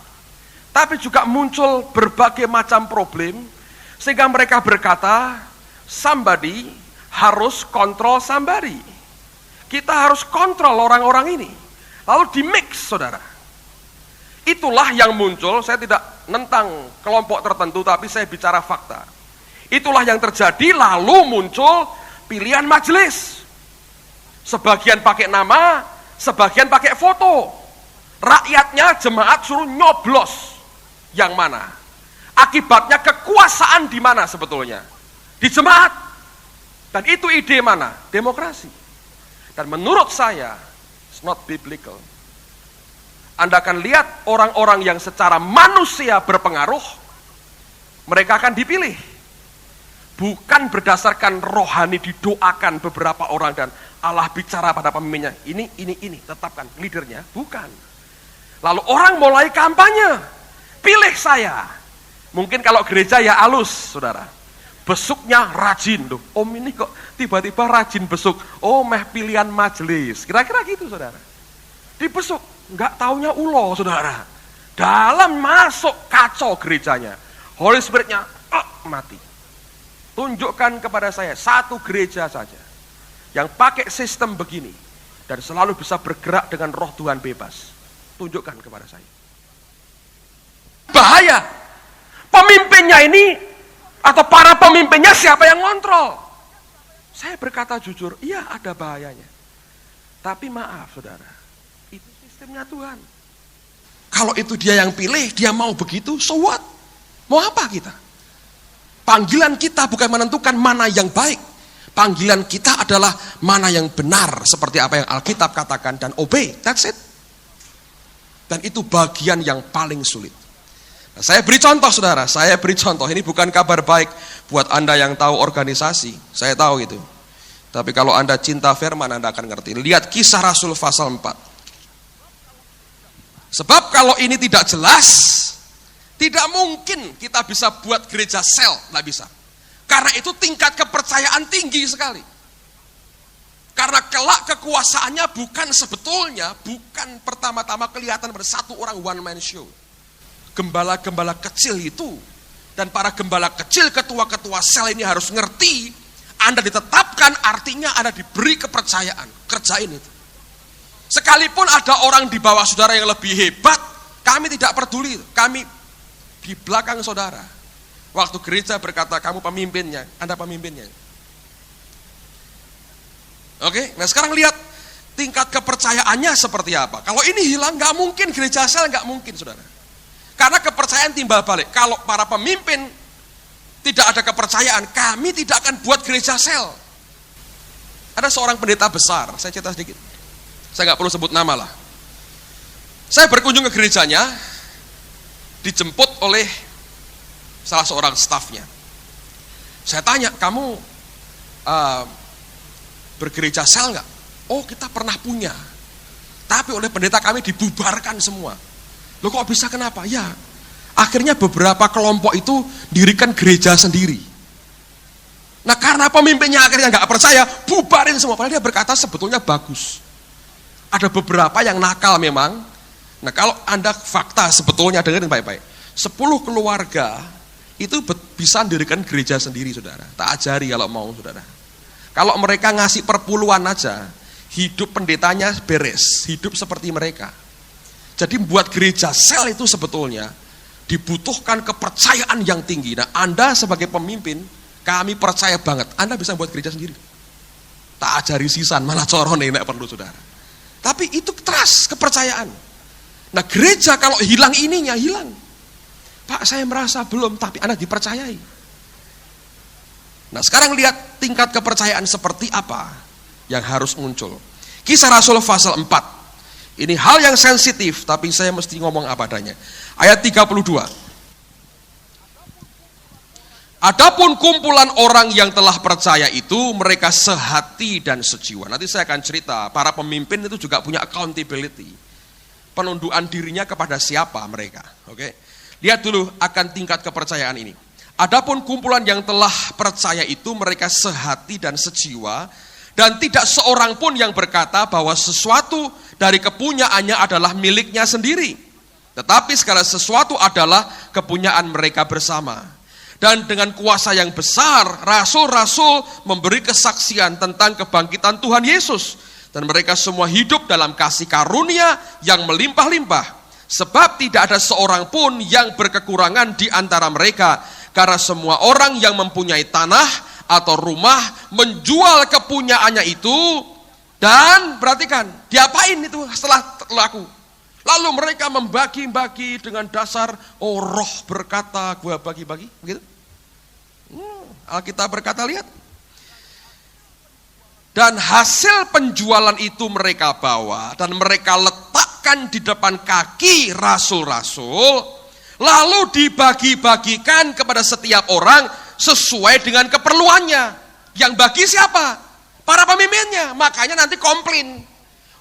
Tapi juga muncul berbagai macam problem. Sehingga mereka berkata, somebody harus kontrol somebody. Kita harus kontrol orang-orang ini. Lalu di mix, saudara. Itulah yang muncul, saya tidak nentang kelompok tertentu, tapi saya bicara fakta. Itulah yang terjadi, lalu muncul pilihan majelis. Sebagian pakai nama, sebagian pakai foto. Rakyatnya jemaat suruh nyoblos. Yang mana? Akibatnya kekuasaan di mana sebetulnya? Di jemaat. Dan itu ide mana? Demokrasi. Dan menurut saya, it's not biblical. Anda akan lihat orang-orang yang secara manusia berpengaruh, mereka akan dipilih. Bukan berdasarkan rohani didoakan beberapa orang dan Allah bicara pada pemimpinnya. Ini, tetapkan leadernya. Bukan. Lalu orang mulai kampanye. Pilih saya. Mungkin kalau gereja ya halus, saudara. Besuknya rajin tuh. Om ini kok tiba-tiba rajin besuk. Oh, meh pilihan majelis. Kira-kira gitu, saudara. Dibesuk, nggak taunya ulo, saudara. Dalam masuk kacau gerejanya. Holy Spirit-nya mati. Tunjukkan kepada saya satu gereja saja yang pakai sistem begini dan selalu bisa bergerak dengan roh Tuhan bebas. Tunjukkan kepada saya. Bahaya. Pemimpinnya ini atau para pemimpinnya siapa yang ngontrol? Saya berkata jujur, iya ada bahayanya. Tapi maaf saudara, itu sistemnya Tuhan. Kalau itu dia yang pilih, dia mau begitu, so what? Mau apa kita? Panggilan kita bukan menentukan mana yang baik. Panggilan kita adalah mana yang benar, seperti apa yang Alkitab katakan, dan obey, that's it. Dan itu bagian yang paling sulit. Nah, saya beri contoh saudara, saya beri contoh. Ini bukan kabar baik buat Anda yang tahu organisasi, saya tahu itu. Tapi kalau Anda cinta firman, Anda akan ngerti. Lihat Kisah Rasul pasal 4. Sebab kalau ini tidak jelas, tidak mungkin kita bisa buat gereja sel, tidak bisa. Karena itu tingkat kepercayaan tinggi sekali. Karena kelak kekuasaannya bukan sebetulnya, bukan pertama-tama kelihatan pada satu orang one man show. Gembala-gembala kecil itu, dan para gembala kecil, ketua-ketua sel ini harus ngerti, Anda ditetapkan artinya Anda diberi kepercayaan, kerjain itu. Sekalipun ada orang di bawah saudara yang lebih hebat, kami tidak peduli, kami di belakang saudara. Waktu gereja berkata, kamu pemimpinnya, Anda pemimpinnya. Oke, nah sekarang lihat tingkat kepercayaannya seperti apa. Kalau ini hilang, nggak mungkin gereja sel, nggak mungkin saudara. Karena kepercayaan timbal balik. Kalau para pemimpin tidak ada kepercayaan, kami tidak akan buat gereja sel. Ada seorang pendeta besar, saya cerita sedikit. Saya nggak perlu sebut nama lah. Saya berkunjung ke gerejanya, dijemput oleh salah seorang stafnya. Saya tanya, kamu bergereja sel nggak? Oh, kita pernah punya. Tapi oleh pendeta kami dibubarkan semua. Loh kok bisa, kenapa? Ya, akhirnya beberapa kelompok itu dirikan gereja sendiri. Nah karena pemimpinnya akhirnya nggak percaya, bubarin semua. Padahal dia berkata sebetulnya bagus. Ada beberapa yang nakal memang. Nah kalau Anda fakta sebetulnya dengerin baik-baik. 10 keluarga itu bisa mendirikan gereja sendiri saudara. Tak ajari kalau mau saudara. Kalau mereka ngasih perpuluhan aja, hidup pendetanya beres, hidup seperti mereka. Jadi buat gereja sel itu sebetulnya dibutuhkan kepercayaan yang tinggi. Nah Anda sebagai pemimpin, kami percaya banget, Anda bisa buat gereja sendiri. Tak ajari sisan, malah corone, tidak perlu saudara. Tapi itu trust, kepercayaan. Nah gereja kalau hilang ininya, hilang. Pak saya merasa belum, tapi Anda dipercayai. Nah sekarang lihat tingkat kepercayaan seperti apa yang harus muncul. Kisah Rasul pasal 4. Ini hal yang sensitif, tapi saya mesti ngomong apa adanya. Ayat 32. Adapun kumpulan orang yang telah percaya itu, mereka sehati dan sejiwa. Nanti saya akan cerita, para pemimpin itu juga punya accountability. Penundukan dirinya kepada siapa mereka. Oke. Lihat dulu akan tingkat kepercayaan ini. Adapun kumpulan yang telah percaya itu, mereka sehati dan sejiwa. Dan tidak seorang pun yang berkata bahwa sesuatu dari kepunyaannya adalah miliknya sendiri. Tetapi segala sesuatu adalah kepunyaan mereka bersama. Dan dengan kuasa yang besar, rasul-rasul memberi kesaksian tentang kebangkitan Tuhan Yesus. Dan mereka semua hidup dalam kasih karunia yang melimpah-limpah. Sebab tidak ada seorang pun yang berkekurangan di antara mereka. Karena semua orang yang mempunyai tanah atau rumah menjual kepunyaannya itu, dan perhatikan, diapain itu setelah laku? Lalu mereka membagi-bagi dengan dasar, oh roh berkata gua bagi-bagi, begitu? Alkitab berkata, lihat. Dan hasil penjualan itu mereka bawa, dan mereka letakkan di depan kaki rasul-rasul, lalu dibagi-bagikan kepada setiap orang, sesuai dengan keperluannya. Yang bagi siapa? Para pemimpinnya. Makanya nanti komplain.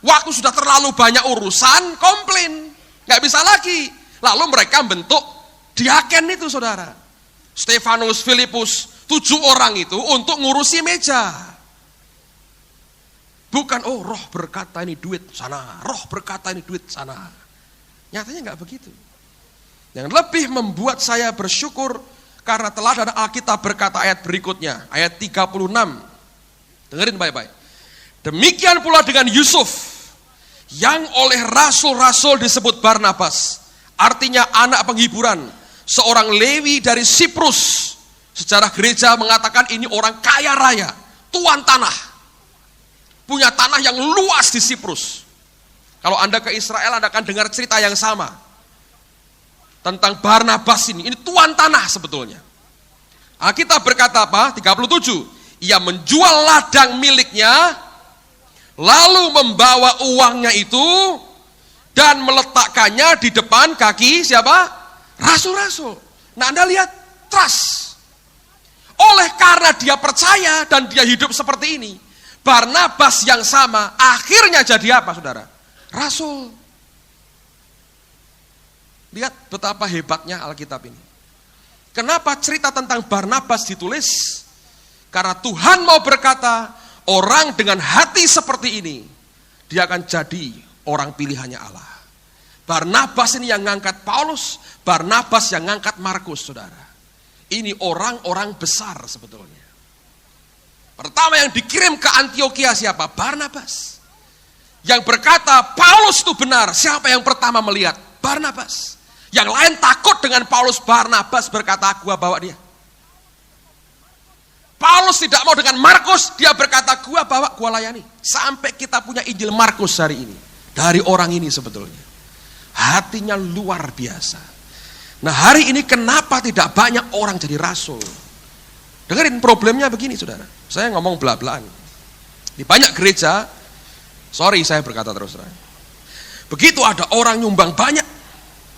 Waktu sudah terlalu banyak urusan, komplain. Gak bisa lagi. Lalu mereka bentuk Diaken itu saudara. Stefanus, Filipus, 7 orang itu untuk ngurusi meja. Bukan, oh roh berkata ini duit sana, roh berkata ini duit sana. Nyatanya nggak begitu. Yang lebih membuat saya bersyukur karena telah ada Alkitab berkata ayat berikutnya, ayat 36. Dengerin baik-baik. Demikian pula dengan Yusuf, yang oleh rasul-rasul disebut Barnabas, artinya anak penghiburan, seorang Lewi dari Siprus. Sejarah gereja mengatakan ini orang kaya raya, tuan tanah, punya tanah yang luas di Siprus. Kalau Anda ke Israel, Anda akan dengar cerita yang sama tentang Barnabas ini tuan tanah sebetulnya. Alkitab berkata apa? 37, ia menjual ladang miliknya, lalu membawa uangnya itu dan meletakkannya di depan kaki siapa? Rasul-rasul. Nah, Anda lihat, trust. Oleh karena dia percaya dan dia hidup seperti ini, Barnabas yang sama akhirnya jadi apa, saudara? Rasul. Lihat betapa hebatnya Alkitab ini. Kenapa cerita tentang Barnabas ditulis? Karena Tuhan mau berkata, orang dengan hati seperti ini, dia akan jadi orang pilihannya Allah. Barnabas ini yang ngangkat Paulus, Barnabas yang ngangkat Markus, saudara. Ini orang-orang besar sebetulnya. Pertama yang dikirim ke Antiokhia siapa? Barnabas. Yang berkata Paulus itu benar, siapa yang pertama melihat? Barnabas. Yang lain takut dengan Paulus, Barnabas berkata, gua bawa dia. Paulus tidak mau dengan Markus, dia berkata, gua bawa, gua layani. Sampai kita punya Injil Markus hari ini. Dari orang ini sebetulnya. Hatinya luar biasa. Nah, hari ini kenapa tidak banyak orang jadi rasul? Dengerin, problemnya begini, saudara. Saya ngomong bela-belaan. Di banyak gereja, sorry saya berkata terus terang. Begitu ada orang nyumbang banyak,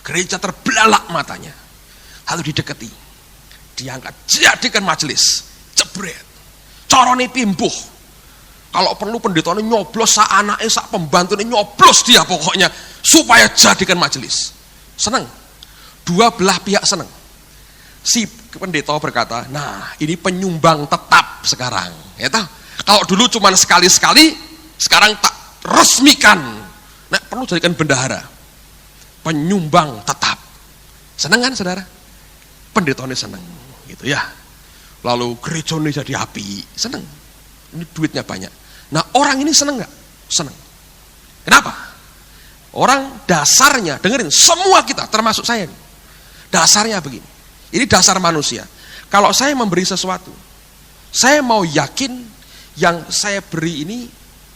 gereja terbelalak matanya. Lalu didekati, diangkat, jadikan majelis, jebret, corone pimbuh. Kalau perlu pendetanya nyoblos, sa anaknya, sa pembantunya nyoblos dia pokoknya, supaya jadikan majelis. Seneng. Dua belah pihak senang. Si pendeta berkata, nah ini penyumbang tetap sekarang. Ya tahu? Kalau dulu cuma sekali-sekali, sekarang tak resmikan. Nah, perlu jadikan bendahara. Penyumbang tetap. Senang kan saudara? Pendetanya senang. Gitu ya. Lalu gerejanya jadi api. Senang. Ini duitnya banyak. Nah, orang ini senang nggak? Senang. Kenapa? Orang dasarnya, dengerin, semua kita, termasuk saya nih. Dasarnya begini, ini dasar manusia. Kalau saya memberi sesuatu, saya mau yakin yang saya beri ini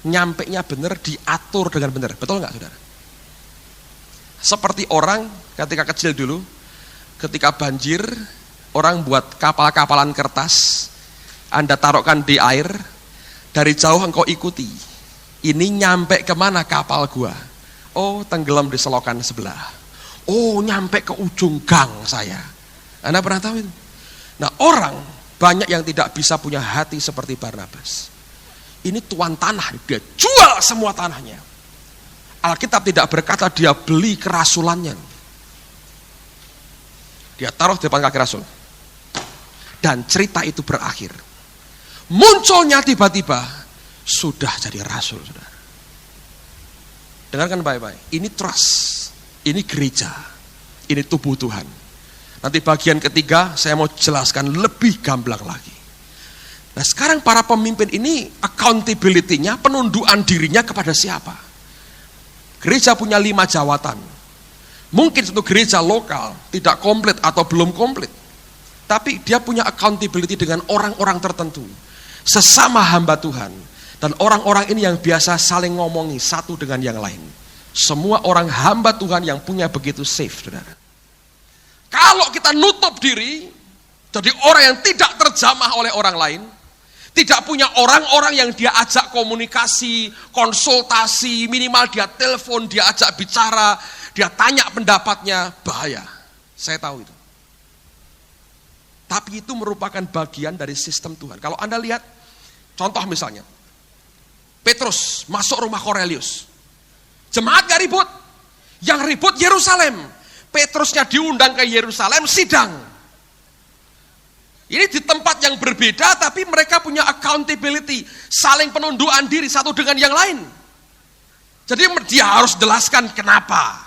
nyampenya benar, diatur dengan benar. Betul nggak, saudara? Seperti orang ketika kecil dulu, ketika banjir, orang buat kapal-kapalan kertas, Anda taruhkan di air, dari jauh engkau ikuti. Ini nyampe kemana kapal gua? Oh, tenggelam di selokan sebelah. Oh, nyampe ke ujung gang saya. Anda pernah tahu itu? Nah, orang banyak yang tidak bisa punya hati seperti Barnabas. Ini tuan tanah, dia jual semua tanahnya. Alkitab tidak berkata dia beli kerasulannya. Dia taruh di depan kaki rasul. Dan cerita itu berakhir. Munculnya tiba-tiba sudah jadi rasul, saudara. Dengarkan baik-baik. Ini trust. Ini gereja, ini tubuh Tuhan. Nanti bagian ketiga saya mau jelaskan lebih gamblang lagi. Nah, sekarang para pemimpin ini accountability-nya, penundukan dirinya kepada siapa? Gereja punya 5 jawatan. Mungkin satu gereja lokal tidak komplit atau belum komplit, tapi dia punya accountability dengan orang-orang tertentu, sesama hamba Tuhan. Dan orang-orang ini yang biasa saling ngomongi satu dengan yang lain. Semua orang hamba Tuhan yang punya begitu safe, saudara. Kalau kita nutup diri, jadi orang yang tidak terjamah oleh orang lain, tidak punya orang-orang yang dia ajak komunikasi, konsultasi, minimal dia telepon, dia ajak bicara, dia tanya pendapatnya, bahaya. Saya tahu itu. Tapi itu merupakan bagian dari sistem Tuhan. Kalau Anda lihat, contoh misalnya, Petrus masuk rumah Kornelius. Jemaat gak ribut. Yang ribut Yerusalem. Petrusnya diundang ke Yerusalem sidang. Ini di tempat yang berbeda, tapi mereka punya accountability, saling penundukan diri satu dengan yang lain. Jadi dia harus jelaskan kenapa.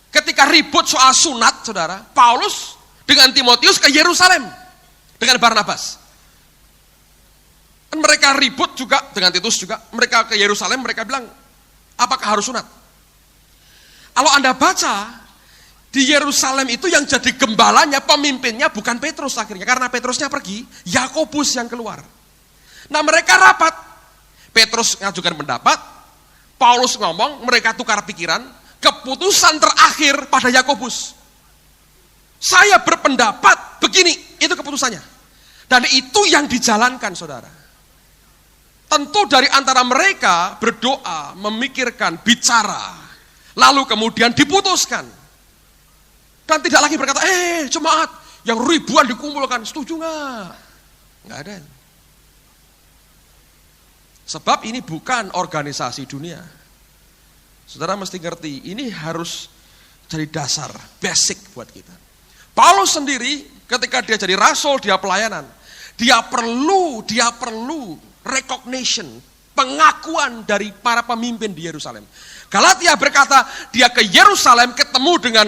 Ketika ribut soal sunat, saudara, Paulus dengan Timotius ke Yerusalem dengan Barnabas. Dan mereka ribut juga dengan Titus juga. Mereka ke Yerusalem, mereka bilang, apakah harus sunat? Kalau Anda baca, di Yerusalem itu yang jadi gembalanya, pemimpinnya bukan Petrus akhirnya. Karena Petrusnya pergi, Yakobus yang keluar. Nah mereka rapat. Petrus ngajukan pendapat, Paulus ngomong, mereka tukar pikiran, keputusan terakhir pada Yakobus. Saya berpendapat begini, itu keputusannya. Dan itu yang dijalankan, saudara. Tentu dari antara mereka berdoa, memikirkan, bicara, lalu kemudian diputuskan. Dan tidak lagi berkata, jemaat yang ribuan dikumpulkan, setuju nggak? Nggak ada. Sebab ini bukan organisasi dunia. Saudara mesti ngerti, ini harus jadi dasar, basic buat kita. Paulus sendiri ketika dia jadi rasul, dia pelayanan, dia perlu recognition, pengakuan dari para pemimpin di Yerusalem. Galatia berkata, dia ke Yerusalem ketemu dengan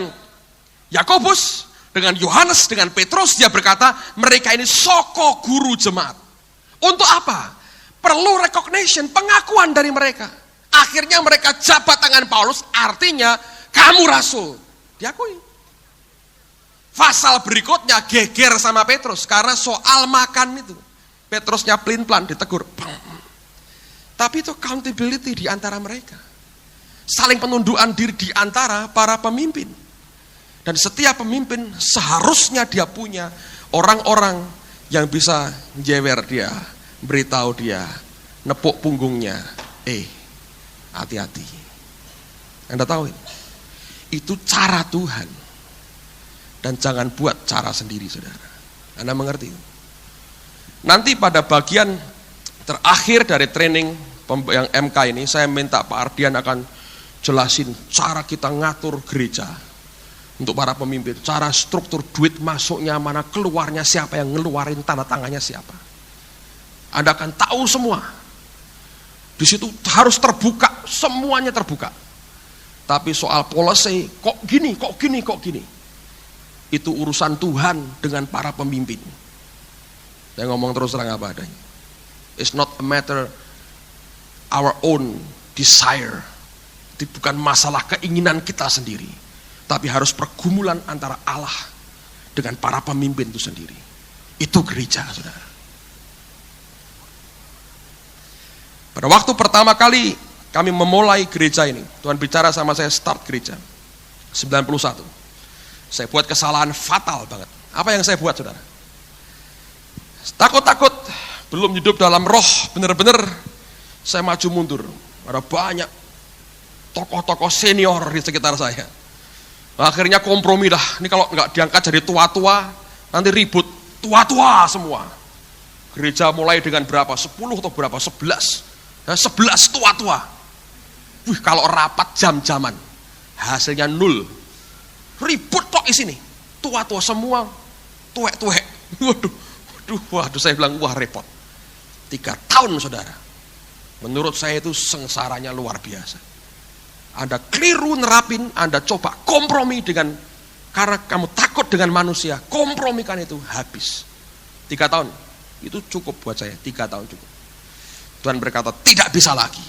Yakobus, dengan Yohanes, dengan Petrus, dia berkata, mereka ini soko guru jemaat. Untuk apa? Perlu recognition, pengakuan dari mereka. Akhirnya mereka jabat tangan Paulus, artinya kamu rasul. Diakui. Pasal berikutnya geger sama Petrus karena soal makan itu. Petrusnya pelin-pelan ditegur. Tapi itu accountability di antara mereka. Saling penundukan diri di antara para pemimpin. Dan setiap pemimpin seharusnya dia punya orang-orang yang bisa jewer dia, beritahu dia, nepuk punggungnya. Hati-hati. Anda tahu ini? Itu cara Tuhan. Dan jangan buat cara sendiri, saudara. Anda mengerti? Nanti pada bagian terakhir dari training yang MK ini, saya minta Pak Ardian akan jelasin cara kita ngatur gereja untuk para pemimpin, cara struktur duit masuknya, mana keluarnya, siapa yang ngeluarin, tanda tangannya siapa. Anda akan tahu semua. Di situ harus terbuka, semuanya terbuka. Tapi soal policy, kok gini. Itu urusan Tuhan dengan para pemimpin. Saya ngomong terus terang apa adanya. It's not a matter our own desire. Itu bukan masalah keinginan kita sendiri. Tapi harus pergumulan antara Allah dengan para pemimpin itu sendiri. Itu gereja, saudara. Pada waktu pertama kali kami memulai gereja ini, Tuhan bicara sama saya start gereja 91. Saya buat kesalahan fatal banget. Apa yang saya buat, saudara? Takut-takut, belum hidup dalam roh, benar-benar saya maju mundur. Ada banyak tokoh-tokoh senior di sekitar saya. Akhirnya kompromi dah. Ini kalau nggak diangkat jadi tua-tua, nanti ribut. Tua-tua semua. Gereja mulai dengan berapa? 10 atau berapa? 11. 11 tua-tua. Kalau rapat jam-jaman, hasilnya 0. Ribut kok di sini. Tua-tua semua, tuwek-tuwek. Waduh, saya bilang, wah repot. 3 tahun, saudara. Menurut saya itu sengsaranya luar biasa. Anda keliru nerapin, Anda coba kompromi dengan, karena kamu takut dengan manusia, kompromikan itu habis. 3 tahun, itu cukup buat saya, 3 tahun cukup. Tuhan berkata, tidak bisa lagi.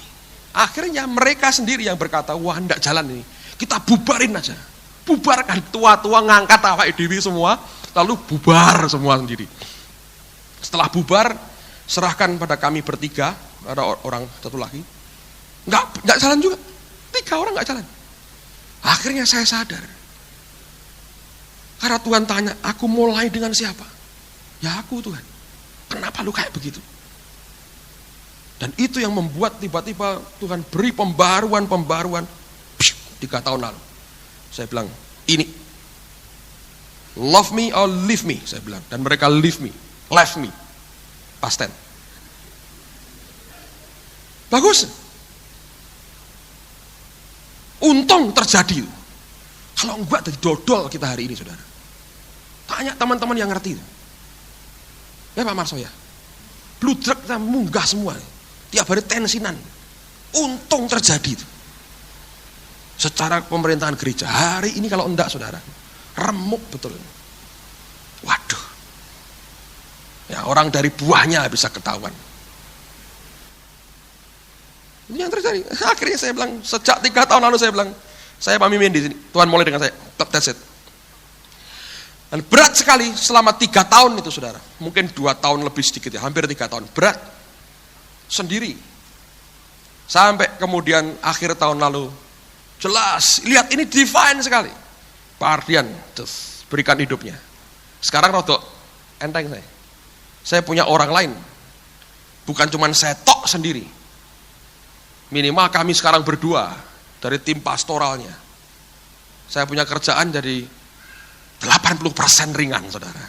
Akhirnya mereka sendiri yang berkata, wah enggak jalan ini, kita bubarin aja. Bubarkan, tua-tua ngangkat awake dhewe semua, lalu bubar semua sendiri. Setelah bubar, serahkan pada kami bertiga, ada orang satu lagi. Enggak jalan juga. 3 orang enggak jalan. Akhirnya saya sadar. Karena Tuhan tanya, aku mulai dengan siapa? Ya aku, Tuhan. Kenapa lu kayak begitu? Dan itu yang membuat tiba-tiba Tuhan beri pembaruan 3 tahun lalu. Saya bilang, ini love me or leave me, saya bilang. Dan mereka leave me, left me, past tense. Bagus. Untung terjadi. Kalau enggak jadi dodol kita hari ini, saudara. Tanya teman-teman yang ngerti. Ya Pak Marso ya. Bludrek kita munggah semua. Tiap hari tensinan. Untung terjadi itu. Secara pemerintahan gereja. Hari ini kalau enggak, saudara, remuk betul. Waduh. Ya, orang dari buahnya bisa ketahuan. Ini yang terjadi. Akhirnya saya bilang, sejak 3 tahun lalu saya bilang, saya pamimpin di sini. Tuhan mulai dengan saya. That's it. Dan berat sekali selama 3 tahun itu, saudara. Mungkin 2 tahun lebih sedikit ya, hampir 3 tahun. Berat. Sendiri. Sampai kemudian akhir tahun lalu, jelas, lihat ini divine sekali. Pak Ardian, berikan hidupnya. Sekarang rodok enteng saya. Saya punya orang lain. Bukan cuma saya tok sendiri. Minimal kami sekarang berdua dari tim pastoralnya. Saya punya kerjaan jadi 80% ringan, saudara.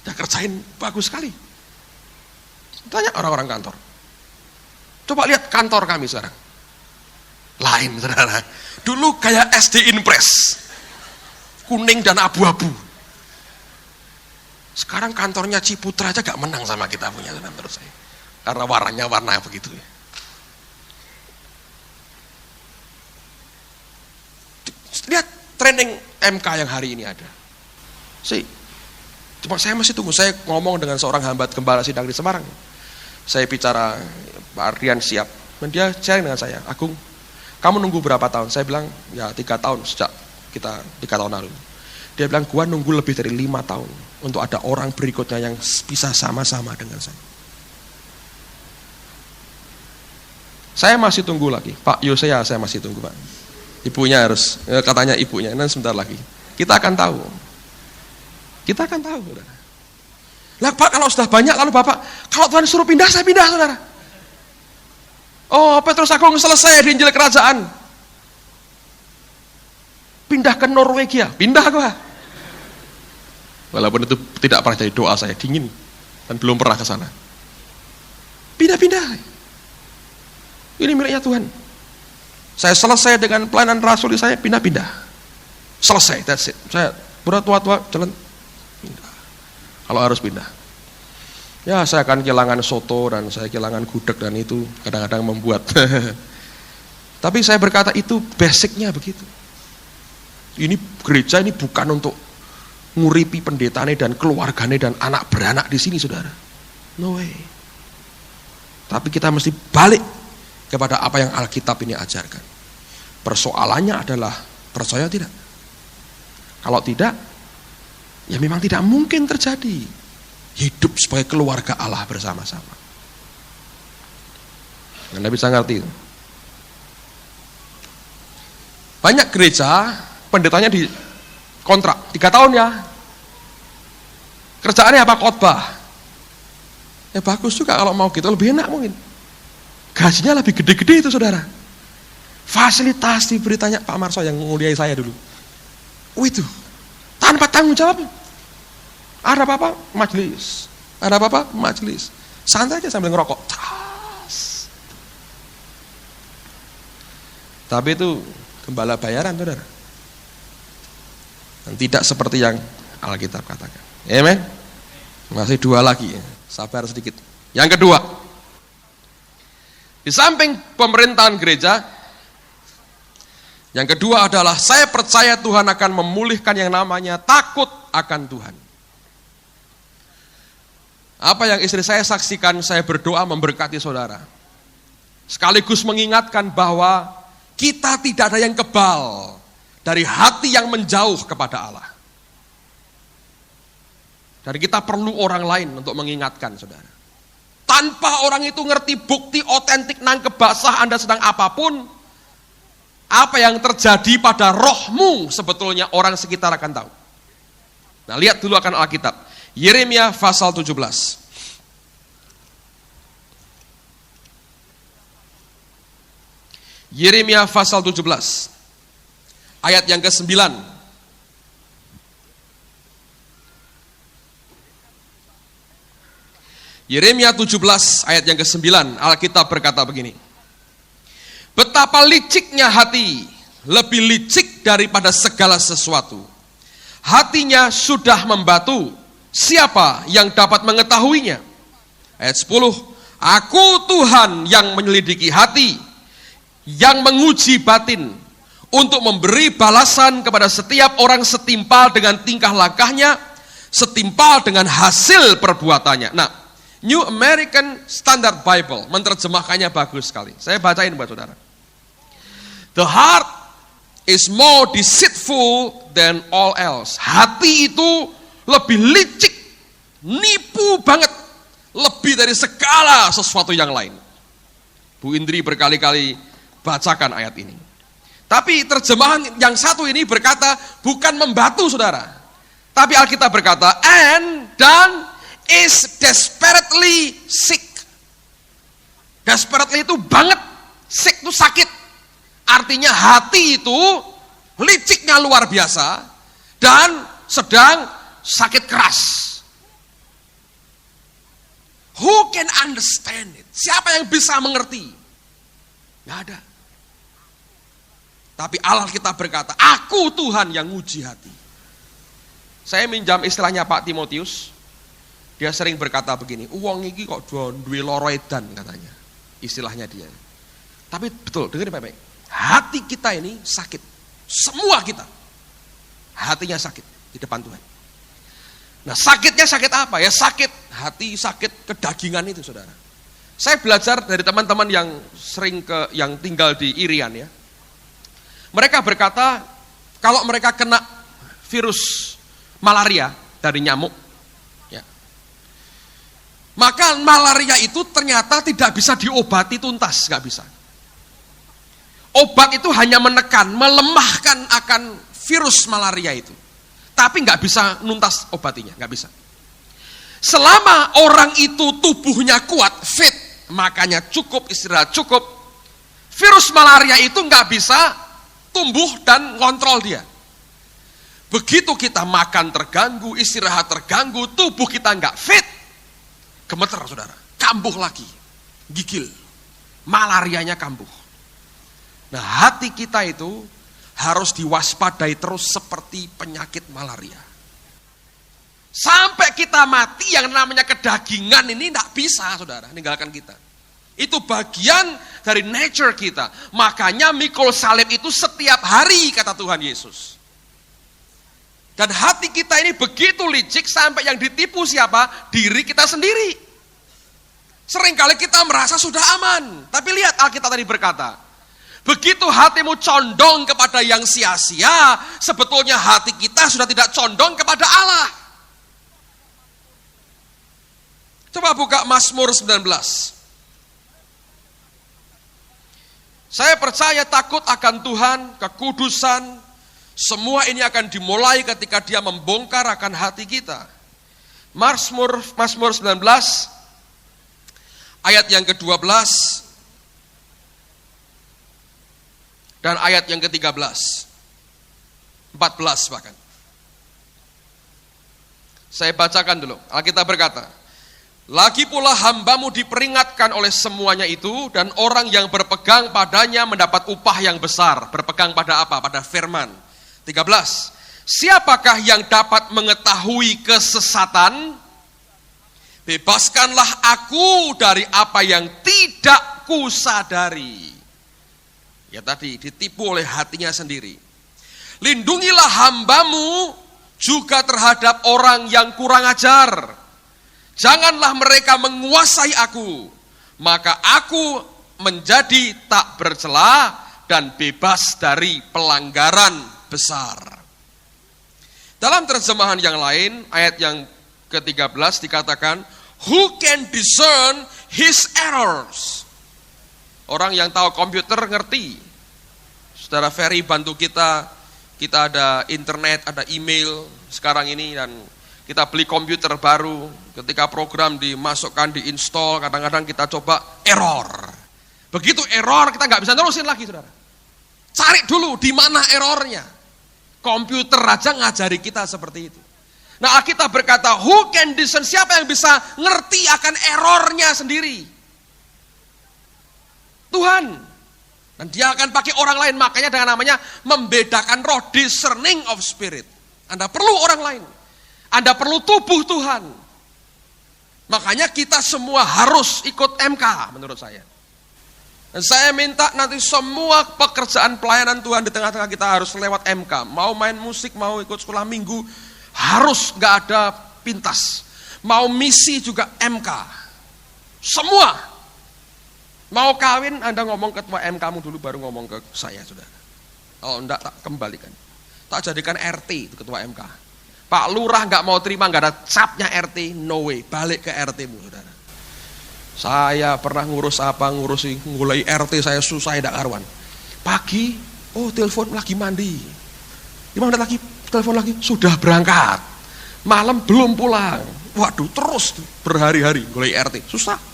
Ya kerjain bagus sekali. Tanya orang-orang kantor. Coba lihat kantor kami sekarang. Lain, saudara. Dulu kayak SD Inpress. Kuning dan abu-abu. Sekarang kantornya Ciputra aja gak menang sama kita punya, menurut saya. Karena warnanya warna begitu ya. Lihat training MK yang hari ini ada. Cuma saya masih tunggu. Saya ngomong dengan seorang hamba gembala sidang di Semarang. Saya bicara, Pak Ardian siap. Dan dia sharing dengan saya, Agung, kamu nunggu berapa tahun? Saya bilang, ya 3 tahun sejak kita 3 tahun lalu. Dia bilang, gua nunggu lebih dari 5 tahun untuk ada orang berikutnya yang bisa sama-sama dengan saya. Saya masih tunggu lagi. Pak Yosea saya masih tunggu, Pak. Ibunya harus, katanya ibunya, nanti sebentar lagi. Kita akan tahu. Kita akan tahu, saudara. Lah Pak, kalau sudah banyak, lalu Bapak, kalau Tuhan suruh pindah, saya pindah, saudara. Oh, Petrus Agung selesai di Injil Kerajaan. Pindah ke Norwegia, pindah gua. Walaupun itu tidak pernah jadi doa saya, dingin. Dan belum pernah ke sana. Pindah-pindah. Ini miliknya Tuhan. Saya selesai dengan pelayanan rasuli saya, pindah-pindah. Selesai, that's it. Saya udah tua-tua, jalan. Kalau harus pindah, ya saya akan kehilangan soto dan saya kehilangan gudeg dan itu kadang-kadang membuat. Tapi saya berkata itu basicnya begitu. Ini gereja ini bukan untuk nguripi pendetane dan keluargane dan anak beranak di sini, saudara. No way. Tapi kita mesti balik kepada apa yang Alkitab ini ajarkan. Persoalannya adalah percaya tidak. Kalau tidak, ya memang tidak mungkin terjadi hidup sebagai keluarga Allah bersama-sama. Anda bisa ngerti itu. Banyak gereja pendetanya di kontrak 3 tahun ya. Kerjaannya apa? Khotbah. Ya bagus juga kalau mau gitu, lebih enak mungkin. Gajinya lebih gede-gede itu, saudara. Fasilitas diberi, tanya Pak Marso yang menguliai saya dulu. Itu tanpa tanggung jawab. Ada apa-apa, majelis. Ada apa-apa, majelis. Santai aja sambil ngerokok. Tas. Tapi itu gembala bayaran, saudara. Dan tidak seperti yang Alkitab katakan. Amen. Masih 2 lagi. Sabar sedikit. Yang kedua, di samping pemerintahan gereja, yang kedua adalah saya percaya Tuhan akan memulihkan yang namanya takut akan Tuhan. Apa yang istri saya saksikan, saya berdoa memberkati saudara. Sekaligus mengingatkan bahwa kita tidak ada yang kebal dari hati yang menjauh kepada Allah. Dan kita perlu orang lain untuk mengingatkan, saudara. Tanpa orang itu ngerti bukti otentik nangkep basah Anda sedang apapun, apa yang terjadi pada rohmu sebetulnya orang sekitar akan tahu. Nah, lihat dulu akan Alkitab. Yeremia pasal 17. Yeremia pasal 17. Ayat yang ke-9. Yeremia 17 ayat yang ke-9, Alkitab berkata begini. Betapa liciknya hati, lebih licik daripada segala sesuatu. Hatinya sudah membatu, siapa yang dapat mengetahuinya? Ayat 10, aku Tuhan yang menyelidiki hati, yang menguji batin, untuk memberi balasan kepada setiap orang setimpal dengan tingkah lakunya, setimpal dengan hasil perbuatannya. Nah, New American Standard Bible menerjemahkannya bagus sekali. Saya bacain buat saudara. The heart is more deceitful than all else. Hati itu lebih licik, nipu banget, lebih dari segala sesuatu yang lain. Bu Indri berkali-kali bacakan ayat ini. Tapi terjemahan yang satu ini berkata bukan membatu saudara. Tapi Alkitab berkata dan is desperately sick. Desperately itu banget, sick itu sakit. Artinya hati itu liciknya luar biasa dan sedang sakit keras. Who can understand it? Siapa yang bisa mengerti? Nggak ada. Tapi Allah kita berkata, aku Tuhan yang nguji hati. Saya minjam istilahnya Pak Timotius. Dia sering berkata begini, uang ini kok duwe loro edan katanya. Istilahnya dia. Tapi betul, dengerin baik-baik. Hati kita ini sakit. Semua kita. Hatinya sakit di depan Tuhan. Nah, sakitnya sakit apa? Ya sakit hati, sakit kedagingan itu saudara. Saya belajar dari teman-teman yang yang tinggal di Irian ya. Mereka berkata, kalau mereka kena virus malaria dari nyamuk, ya, maka malaria itu ternyata tidak bisa diobati tuntas, nggak bisa. Obat itu hanya menekan, melemahkan akan virus malaria itu. Tapi nggak bisa nuntas obatinya, nggak bisa. Selama orang itu tubuhnya kuat, fit, makanya cukup, istirahat cukup, virus malaria itu nggak bisa tumbuh dan ngontrol dia. Begitu kita makan terganggu, istirahat terganggu, tubuh kita nggak fit, gemeter saudara, kambuh lagi, gigil, malarianya kambuh. Nah, hati kita itu harus diwaspadai terus seperti penyakit malaria. Sampai kita mati yang namanya kedagingan ini tidak bisa saudara, meninggalkan kita. Itu bagian dari nature kita. Makanya mikul salib itu setiap hari kata Tuhan Yesus. Dan hati kita ini begitu licik sampai yang ditipu siapa? Diri kita sendiri. Seringkali kita merasa sudah aman. Tapi lihat Alkitab tadi berkata, begitu hatimu condong kepada yang sia-sia, sebetulnya hati kita sudah tidak condong kepada Allah. Coba buka Mazmur 19. Saya percaya takut akan Tuhan, kekudusan, semua ini akan dimulai ketika Dia membongkar akan hati kita. Mazmur 19 ayat yang ke-12 dan ayat yang ke-13, 14 bahkan. Saya bacakan dulu. Alkitab berkata, lagi pula hambamu diperingatkan oleh semuanya itu, dan orang yang berpegang padanya mendapat upah yang besar. Berpegang pada apa? Pada firman. 13. Siapakah yang dapat mengetahui kesesatan? Bebaskanlah aku dari apa yang tidak kusadari. Ya tadi, ditipu oleh hatinya sendiri. Lindungilah hambamu juga terhadap orang yang kurang ajar. Janganlah mereka menguasai aku, maka aku menjadi tak bercela dan bebas dari pelanggaran besar. Dalam terjemahan yang lain, ayat yang ke-13 dikatakan, who can discern his errors? Orang yang tahu komputer ngerti. Saudara Ferry bantu kita ada internet, ada email sekarang ini, dan kita beli komputer baru, ketika program dimasukkan, diinstal, kadang-kadang kita coba error. Begitu error, kita nggak bisa nerusin lagi, saudara. Cari dulu di mana errornya. Komputer aja ngajari kita seperti itu. Nah, Alkitab berkata, who can discern? Siapa yang bisa ngerti akan errornya sendiri? Tuhan. Dan dia akan pakai orang lain, makanya dengan namanya membedakan roh, discerning of spirit. Anda perlu orang lain. Anda perlu tubuh Tuhan. Makanya kita semua harus ikut MK menurut saya. Dan saya minta nanti semua pekerjaan pelayanan Tuhan di tengah-tengah kita harus lewat MK. Mau main musik, mau ikut sekolah minggu, harus gak ada pintas. Mau misi juga MK. Semua. Mau kawin, Anda ngomong ketua MK-mu dulu, baru ngomong ke saya, saudara. Kalau enggak, tak kembalikan. Tak jadikan RT, itu ketua MK. Pak Lurah nggak mau terima, nggak ada capnya RT, no way, balik ke RT-mu, saudara. Saya pernah ngurus ngulai RT saya susah, tidak karuan. Pagi, telepon lagi mandi. 5 menit lagi, telepon lagi, sudah berangkat. Malam belum pulang. Waduh, terus berhari-hari ngulai RT, susah.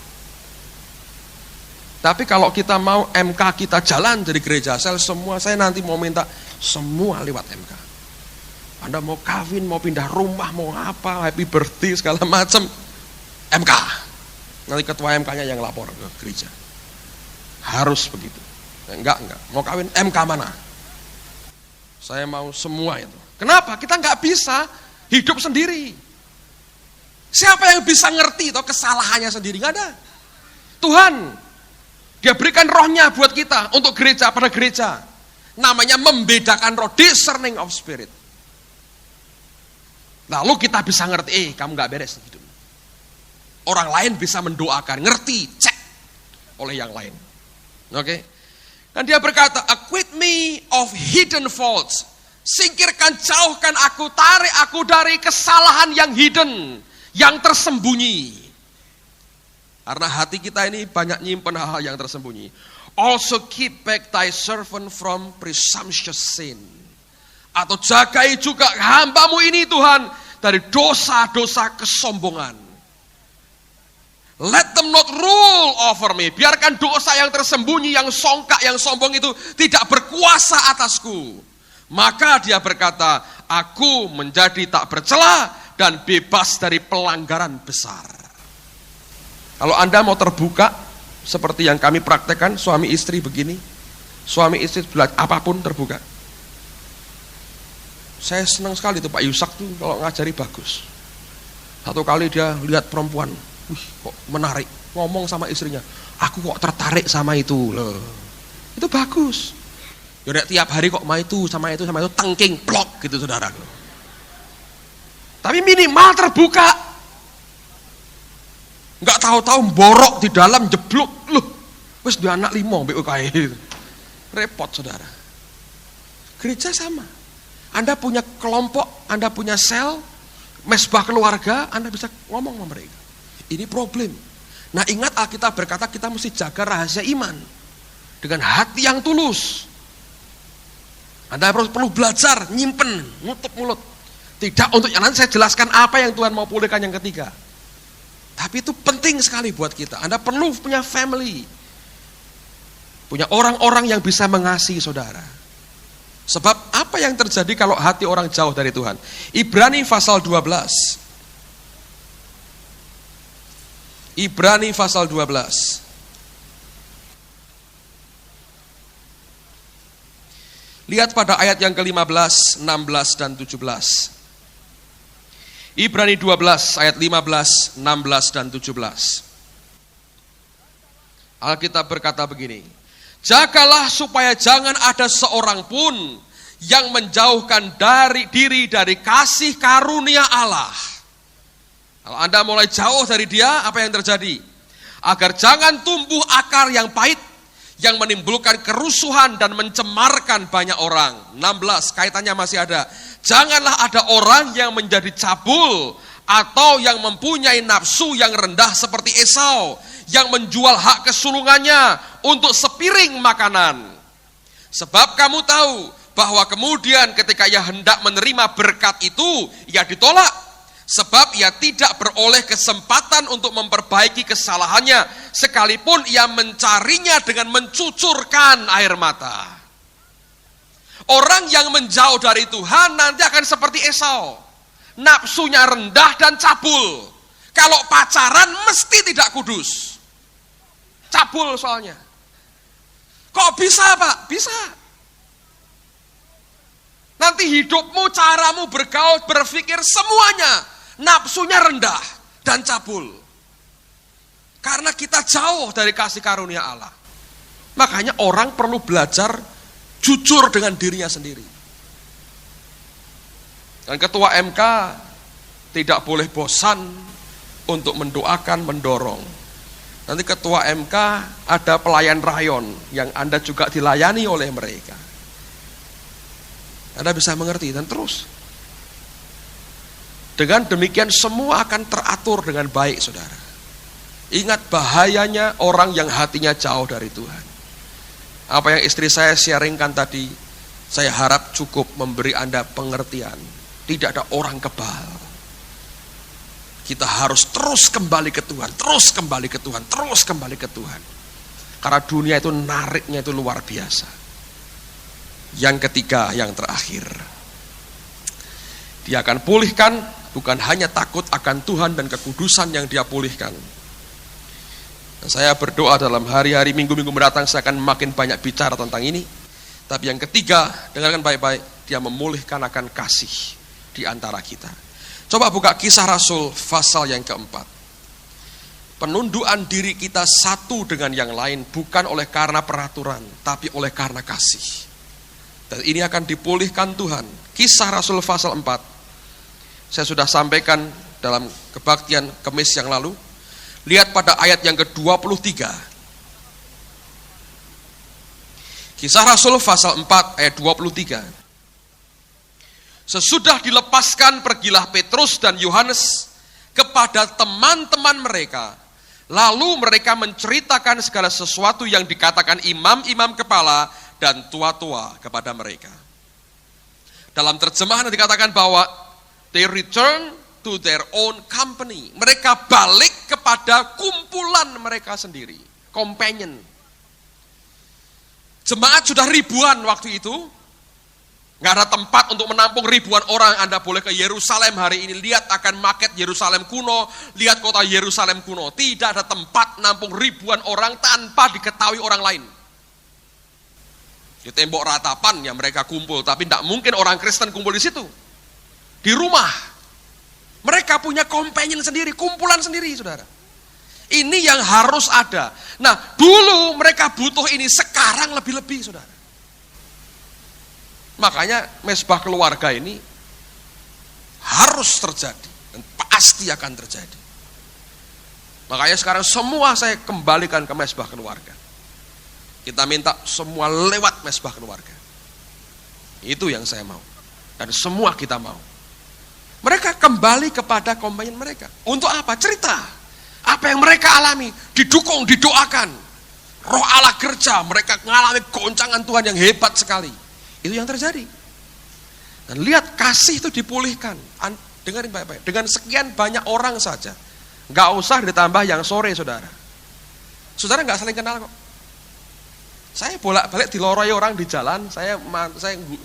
Tapi kalau kita mau MK kita jalan jadi gereja sel semua, saya nanti mau minta semua lewat MK. Anda mau kawin, mau pindah rumah, mau apa, happy birthday segala macam, MK. Nanti ketua MK-nya yang lapor ke gereja. Harus begitu. Enggak. Mau kawin MK mana? Saya mau semua itu. Kenapa? Kita nggak bisa hidup sendiri. Siapa yang bisa ngerti toh kesalahannya sendiri? Nggak ada. Tuhan. Dia berikan rohnya buat kita, untuk gereja, pada gereja. Namanya membedakan roh, discerning of spirit. Lalu kita bisa ngerti, kamu gak beres hidup. Orang lain bisa mendoakan, ngerti, cek oleh yang lain. Oke? Dan dia berkata, acquit me of hidden faults. Singkirkan, jauhkan aku, tarik aku dari kesalahan yang hidden, yang tersembunyi. Karena hati kita ini banyak nyimpen hal-hal yang tersembunyi. Also keep back thy servant from presumptuous sin. Atau jagai juga hambamu ini Tuhan dari dosa-dosa kesombongan. Let them not rule over me. Biarkan dosa yang tersembunyi, yang songkak, yang sombong itu tidak berkuasa atasku. Maka dia berkata, aku menjadi tak bercela dan bebas dari pelanggaran besar. Kalau Anda mau terbuka, seperti yang kami praktekkan, suami istri begini, suami istri belajar apapun terbuka. Saya senang sekali tuh Pak Yusak tuh kalau ngajari bagus. Satu kali dia lihat perempuan, kok menarik, ngomong sama istrinya, aku kok tertarik sama itu loh. Itu bagus. Yaudah tiap hari kok sama itu, tengking, plok gitu saudara. Tapi minimal terbuka. Enggak tahu-tahu borok di dalam jeblok loh. Wis dia anak 5 BUKI. Repot saudara. Gereja sama. Anda punya kelompok, Anda punya sel, mesbah keluarga, Anda bisa ngomong sama mereka. Ini problem. Nah ingat Alkitab berkata kita mesti jaga rahasia iman dengan hati yang tulus. Anda perlu belajar nyimpen, nutup mulut. Tidak untuk yang nanti saya jelaskan apa yang Tuhan mau pulihkan yang ketiga. Tapi itu penting sekali buat kita. Anda perlu punya family. Punya orang-orang yang bisa mengasihi saudara. Sebab apa yang terjadi kalau hati orang jauh dari Tuhan? Ibrani pasal 12. Ibrani pasal 12. Lihat pada ayat yang ke-15, 16 dan 17. Ibrani 12 ayat 15, 16 dan 17. Alkitab berkata begini, jagalah supaya jangan ada seorang pun yang menjauhkan diri dari kasih karunia Allah. Kalau Anda mulai jauh dari dia, apa yang terjadi? Agar jangan tumbuh akar yang pahit, yang menimbulkan kerusuhan dan mencemarkan banyak orang. 16, kaitannya masih ada. Janganlah ada orang yang menjadi cabul atau yang mempunyai nafsu yang rendah seperti Esau, yang menjual hak kesulungannya untuk sepiring makanan. Sebab kamu tahu bahwa kemudian ketika ia hendak menerima berkat itu, ia ditolak. Sebab ia tidak beroleh kesempatan untuk memperbaiki kesalahannya, sekalipun ia mencarinya dengan mencucurkan air mata. Orang yang menjauh dari Tuhan nanti akan seperti Esau. Nafsunya rendah dan cabul. Kalau pacaran mesti tidak kudus. Cabul soalnya. Kok bisa, Pak? Bisa. Nanti hidupmu, caramu bergaul, berpikir, semuanya nafsunya rendah dan cabul. Karena kita jauh dari kasih karunia Allah. Makanya orang perlu belajar jujur dengan dirinya sendiri. Dan ketua MK tidak boleh bosan untuk mendoakan, mendorong. Nanti ketua MK ada pelayan rayon yang Anda juga dilayani oleh mereka. Anda bisa mengerti dan terus. Dengan demikian semua akan teratur dengan baik, saudara. Ingat bahayanya orang yang hatinya jauh dari Tuhan. Apa yang istri saya sharingkan tadi, saya harap cukup memberi Anda pengertian. Tidak ada orang kebal. Kita harus terus kembali ke Tuhan, terus kembali ke Tuhan, terus kembali ke Tuhan. Karena dunia itu nariknya itu luar biasa. Yang ketiga, yang terakhir. Dia akan pulihkan, bukan hanya takut akan Tuhan dan kekudusan yang dia pulihkan. Dan saya berdoa dalam hari-hari minggu-minggu mendatang saya akan makin banyak bicara tentang ini. Tapi yang ketiga, dengarkan baik-baik, dia memulihkan akan kasih di antara kita. Coba buka Kisah Rasul pasal yang keempat. Penundukan diri kita satu dengan yang lain bukan oleh karena peraturan, tapi oleh karena kasih. Dan ini akan dipulihkan Tuhan. Kisah Rasul pasal 4. Saya sudah sampaikan dalam kebaktian Kemis yang lalu. Lihat pada ayat yang ke-23. Kisah Rasul pasal 4 ayat 23. Sesudah dilepaskan, pergilah Petrus dan Yohanes kepada teman-teman mereka. Lalu mereka menceritakan segala sesuatu yang dikatakan imam-imam kepala dan tua-tua kepada mereka. Dalam terjemahan dikatakan bahwa they return to their own company. Mereka balik kepada kumpulan mereka sendiri, companion. Jemaat sudah ribuan waktu itu. Nggak ada tempat untuk menampung ribuan orang. Anda boleh ke Yerusalem hari ini, lihat akan maket Yerusalem kuno, lihat kota Yerusalem kuno. Tidak ada tempat nampung ribuan orang tanpa diketahui orang lain. Di tembok ratapan ya mereka kumpul, tapi tidak mungkin orang Kristen kumpul di situ. Di rumah. Mereka punya companion sendiri, kumpulan sendiri, saudara. Ini yang harus ada. Nah, dulu mereka butuh ini, sekarang lebih-lebih, saudara. Makanya mesbah keluarga ini harus terjadi dan pasti akan terjadi. Makanya sekarang semua saya kembalikan ke mesbah keluarga. Kita minta semua lewat mesbah keluarga. Itu yang saya mau. Dan semua kita mau. Mereka kembali kepada companion mereka. Untuk apa? Cerita. Apa yang mereka alami. Didukung, didoakan. Roh Allah kerja. Mereka mengalami goncangan Tuhan yang hebat sekali. Itu yang terjadi. Dan lihat kasih itu dipulihkan. Dengarin baik-baik. Dengan sekian banyak orang saja. Gak usah ditambah yang sore, saudara. Saudara gak saling kenal kok. Saya bolak-balik diloroi orang di jalan.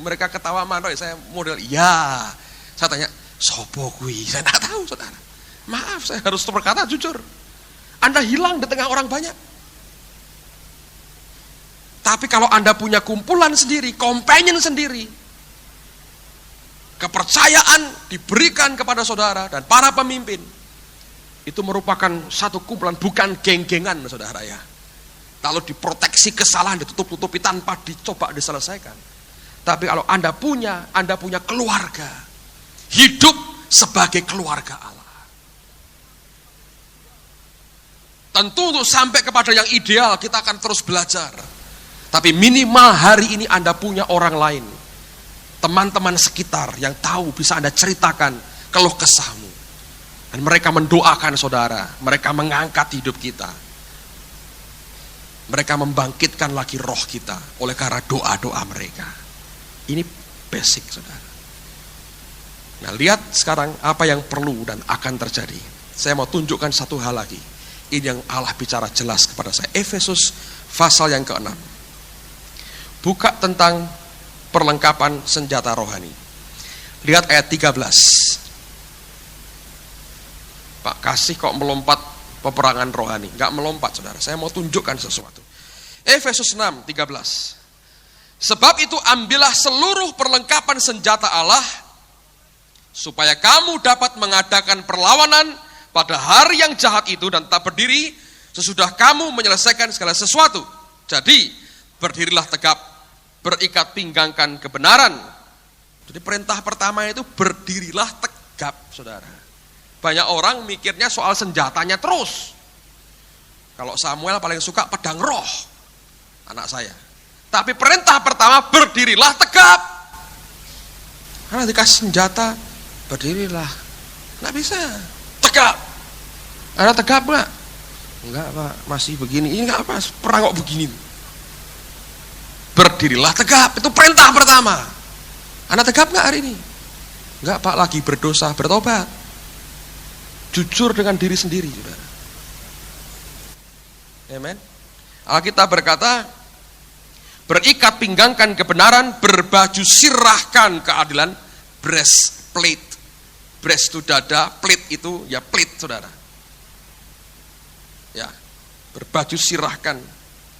Mereka ketawa mandoi. Saya model, ya. Saya tanya, sopo kui? Saya gak tahu, saudara. Maaf, saya harus berkata jujur. Anda hilang di tengah orang banyak. Tapi kalau Anda punya kumpulan sendiri, companion sendiri, kepercayaan diberikan kepada saudara dan para pemimpin, itu merupakan satu kumpulan, bukan geng-gengan, saudara ya. Lalu diproteksi kesalahan, ditutup-tutupi tanpa dicoba diselesaikan. Tapi kalau Anda punya keluarga, hidup sebagai keluarga Allah. Tentu untuk sampai kepada yang ideal, kita akan terus belajar. Tapi minimal hari ini Anda punya orang lain, teman-teman sekitar yang tahu bisa Anda ceritakan keluh kesahmu. Dan mereka mendoakan saudara, mereka mengangkat hidup kita. Mereka membangkitkan lagi roh kita oleh karena doa-doa mereka. Ini basic, saudara. Nah, lihat sekarang apa yang perlu dan akan terjadi. Saya mau tunjukkan satu hal lagi. Ini yang Allah bicara jelas kepada saya. Efesus pasal yang ke-6. Buka tentang perlengkapan senjata rohani. Lihat ayat 13. Pak, kasih kok melompat peperangan rohani. Enggak melompat, saudara. Saya mau tunjukkan sesuatu. Efesus 6, 13. Sebab itu ambillah seluruh perlengkapan senjata Allah, supaya kamu dapat mengadakan perlawanan pada hari yang jahat itu dan tak berdiri sesudah kamu menyelesaikan segala sesuatu. Jadi berdirilah tegap, berikat pinggangkan kebenaran. Jadi perintah pertama itu berdirilah tegap, saudara. Banyak orang mikirnya soal senjatanya terus. Kalau Samuel paling suka pedang roh, anak saya. Tapi perintah pertama berdirilah tegap. Karena dikasih senjata, berdirilah. Nggak bisa. Tegap. Ada tegap nggak? Enggak Pak, masih begini. Ini nggak apa, perang kok begini. Berdirilah tegap, itu perintah pertama. Anda tegap nggak hari ini? Enggak Pak, lagi berdosa, bertobat. Jujur dengan diri sendiri, saudara. Amen. Alkitab berkata, berikat pinggangkan kebenaran, berbaju sirahkan keadilan, breastplate. Breast itu dada, plate itu ya plate, saudara. Ya, berbaju sirahkan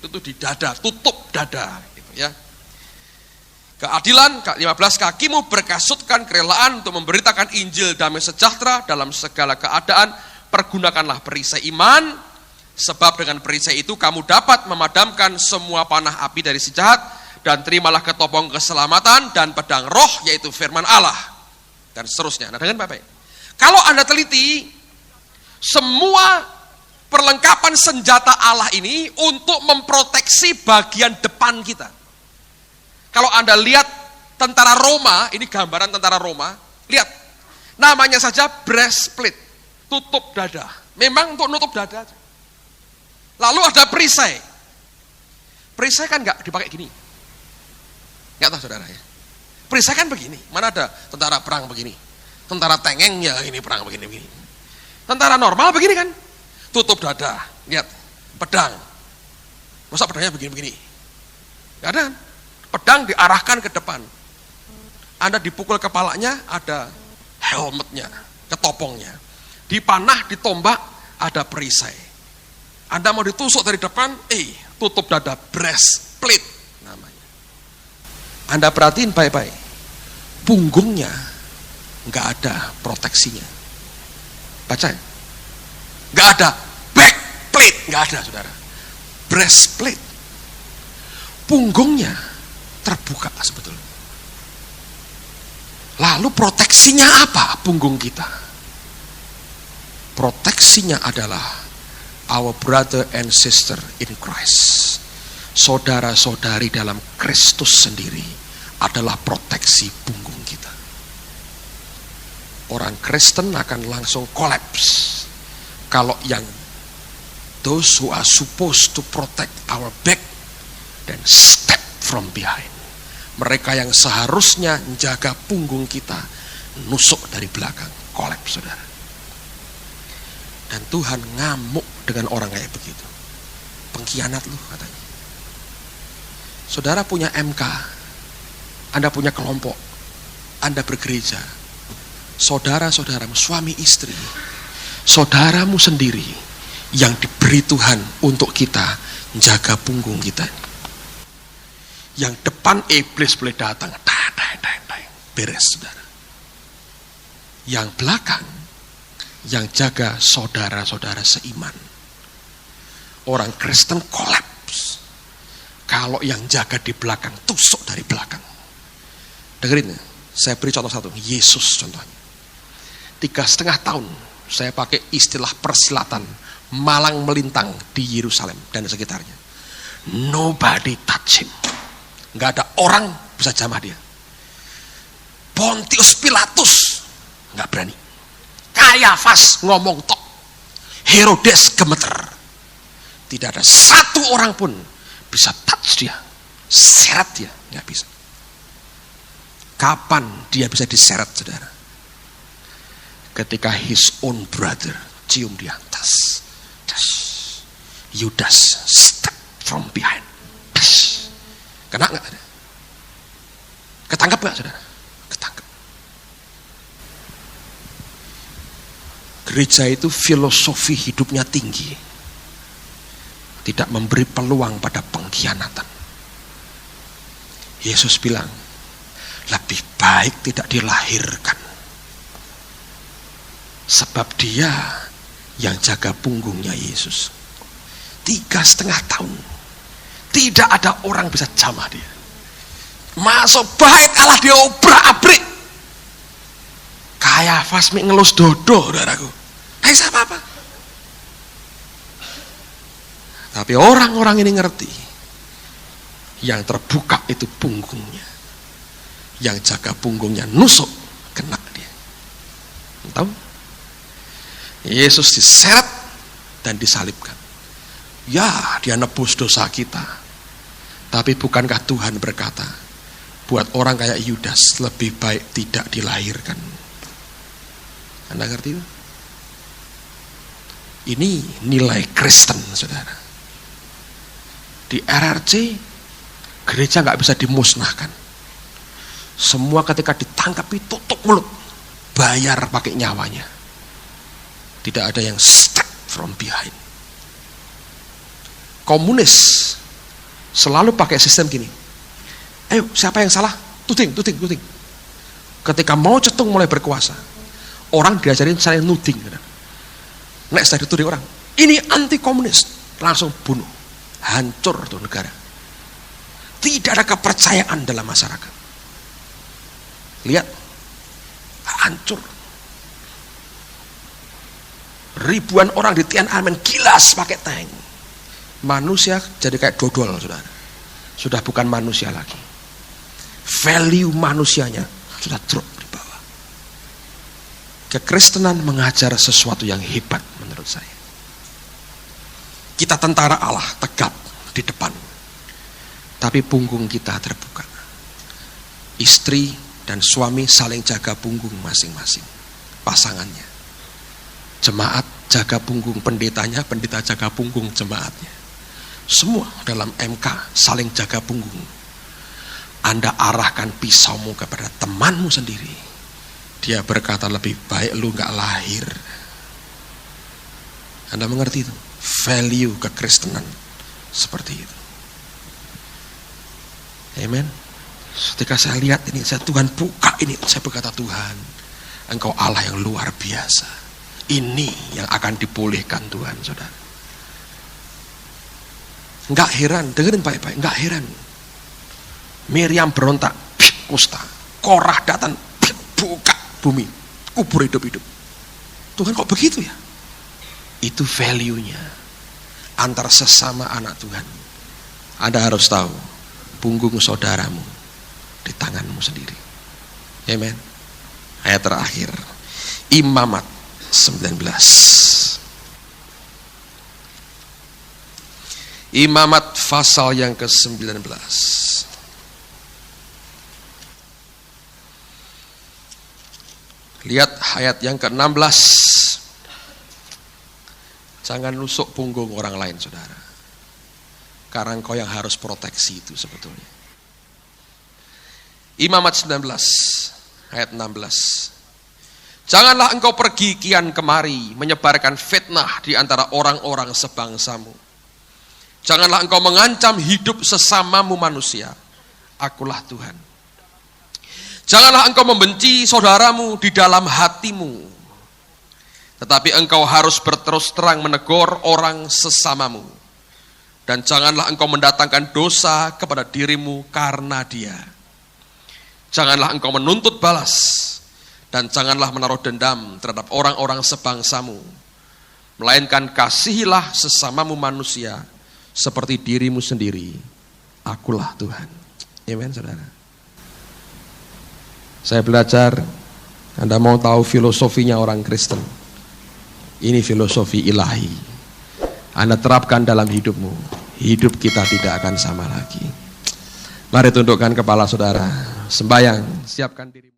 itu di dada, tutup dada, gitu ya. Keadilan, 15, kakimu berkasutkan kerelaan untuk memberitakan Injil damai sejahtera dalam segala keadaan. Pergunakanlah perisai iman, sebab dengan perisai itu kamu dapat memadamkan semua panah api dari si jahat, dan terimalah ketopong keselamatan dan pedang roh, yaitu firman Allah, dan seterusnya. Nah, dengan Bapak, kalau Anda teliti, semua perlengkapan senjata Allah ini untuk memproteksi bagian depan kita. Kalau Anda lihat tentara Roma, ini gambaran tentara Roma, lihat, namanya saja breastplate, tutup dada. Memang untuk nutup dada. Lalu ada perisai. Perisai kan nggak dipakai gini. Nggak tahu saudara ya. Perisai kan begini. Mana ada tentara perang begini. Tentara tengeng ya ini perang begini-begini. Tentara normal begini kan. Tutup dada. Lihat. Pedang. Masa pedangnya begini-begini? Nggak ada. Pedang diarahkan ke depan. Anda dipukul kepalanya, ada helmetnya, ketopongnya. Dipanah, ditombak, ada perisai. Anda mau ditusuk dari depan, tutup dada, breastplate namanya. Anda perhatiin baik-baik, punggungnya nggak ada proteksinya. Baca ya? Nggak ada backplate, nggak ada saudara. Breastplate, punggungnya terbuka sebetulnya. Lalu proteksinya apa punggung kita? Proteksinya adalah our brother and sister in Christ. Saudara-saudari dalam Kristus sendiri adalah proteksi punggung kita. Orang Kristen akan langsung collapse kalau yang those who are supposed to protect our back dan step from behind. Mereka yang seharusnya menjaga punggung kita nusuk dari belakang, collapse saudara. Dan Tuhan ngamuk dengan orang kayak begitu. Pengkhianat lu katanya. Saudara punya MK, Anda punya kelompok, Anda bergereja, saudara-saudaramu, suami istri, saudaramu sendiri yang diberi Tuhan untuk kita menjaga punggung kita. Yang depan iblis boleh datang, beres saudara. Yang belakang, yang jaga saudara-saudara seiman. Orang Kristen kolaps kalau yang jaga di belakang tusuk dari belakang. Dengerin, saya beri contoh satu, Yesus contohnya. 3,5 tahun saya pakai istilah persilatan malang melintang di Yerusalem dan sekitarnya. Nobody touch him. Nggak ada orang bisa jamah dia. Pontius Pilatus nggak berani. Kayafas ngomong tok. Herodes gemeter. Tidak ada satu orang pun bisa touch dia, seret dia, nggak bisa. Kapan dia bisa diseret, saudara? Ketika his own brother cium di atas. Yudas step from behind. Kena nggak? Ketangkep nggak, saudara? Ketangkep. Gereja itu filosofi hidupnya tinggi. tidak memberi peluang pada pengkhianatan. Yesus bilang, lebih baik tidak dilahirkan. Sebab dia yang jaga punggungnya Yesus 3,5 tahun. Tidak ada orang bisa jamah dia. Masuk bait Allah diobrak-abrik. Kayafas mik ngelus dodo, saudaraku. Bisa apa-apa. Tapi orang-orang ini ngerti. Yang terbuka itu punggungnya. Yang jaga punggungnya nusuk, kena dia. Tahu? Yesus diseret dan disalibkan. Ya, dia nebus dosa kita. Tapi bukankah Tuhan berkata, buat orang kayak Yudas lebih baik tidak dilahirkan. Anda ngerti itu? Ini nilai Kristen, saudara. Di RRC, gereja nggak bisa dimusnahkan. Semua ketika ditangkap tutup mulut, bayar pakai nyawanya. Tidak ada yang step from behind. Komunis selalu pakai sistem gini. Ayo, siapa yang salah? Tuding. Ketika mau cetung mulai berkuasa, orang diajarin saling nuding. Next dari tuding orang, ini anti komunis, langsung bunuh, hancur tuh negara. Tidak ada kepercayaan dalam masyarakat. Lihat, hancur. Ribuan orang di Tiananmen gilas pakai tank. Manusia jadi kayak dodol, saudara. Sudah bukan manusia lagi. Value manusianya sudah drop di bawah. Kekristenan mengajar sesuatu yang hebat menurut saya. Kita tentara Allah tegap di depan. Tapi punggung kita terbuka. Istri dan suami saling jaga punggung masing-masing. Pasangannya. Jemaat jaga punggung pendetanya, pendeta jaga punggung jemaatnya. Semua dalam MK saling jaga punggung. Anda arahkan pisaumu kepada temanmu sendiri. Dia berkata lebih baik lu gak lahir. Anda mengerti itu? Value kekristenan seperti itu. Amen. Ketika saya lihat ini, Tuhan buka ini, saya berkata, Tuhan, Engkau Allah yang luar biasa. Ini yang akan dipulihkan Tuhan, saudara. Enggak heran, dengerin baik-baik, enggak heran. Miriam berontak, kusta. Korah datang, buka bumi, kubur hidup-hidup. Tuhan kok begitu ya? Itu value-nya antar sesama anak Tuhan. Anda harus tahu, punggung saudaramu di tanganmu sendiri. Amen. Ayat terakhir, Imamat 19. Imamat pasal yang ke-19. Lihat ayat yang ke-16. Jangan nusuk punggung orang lain, saudara. Karena engkau yang harus proteksi itu sebetulnya. Imamat 19 ayat 16. Janganlah engkau pergi kian kemari menyebarkan fitnah di antara orang-orang sebangsamu. Janganlah engkau mengancam hidup sesamamu manusia. Akulah Tuhan. Janganlah engkau membenci saudaramu di dalam hatimu. Tetapi engkau harus berterus terang menegur orang sesamamu. Dan janganlah engkau mendatangkan dosa kepada dirimu karena dia. Janganlah engkau menuntut balas. Dan janganlah menaruh dendam terhadap orang-orang sebangsamu. Melainkan kasihilah sesamamu manusia seperti dirimu sendiri. Akulah Tuhan. Amen, saudara. Saya belajar, Anda mau tahu filosofinya orang Kristen. Ini filosofi ilahi. Anda terapkan dalam hidupmu. Hidup kita tidak akan sama lagi. Mari tundukkan kepala saudara. Sembahyang, siapkan diri.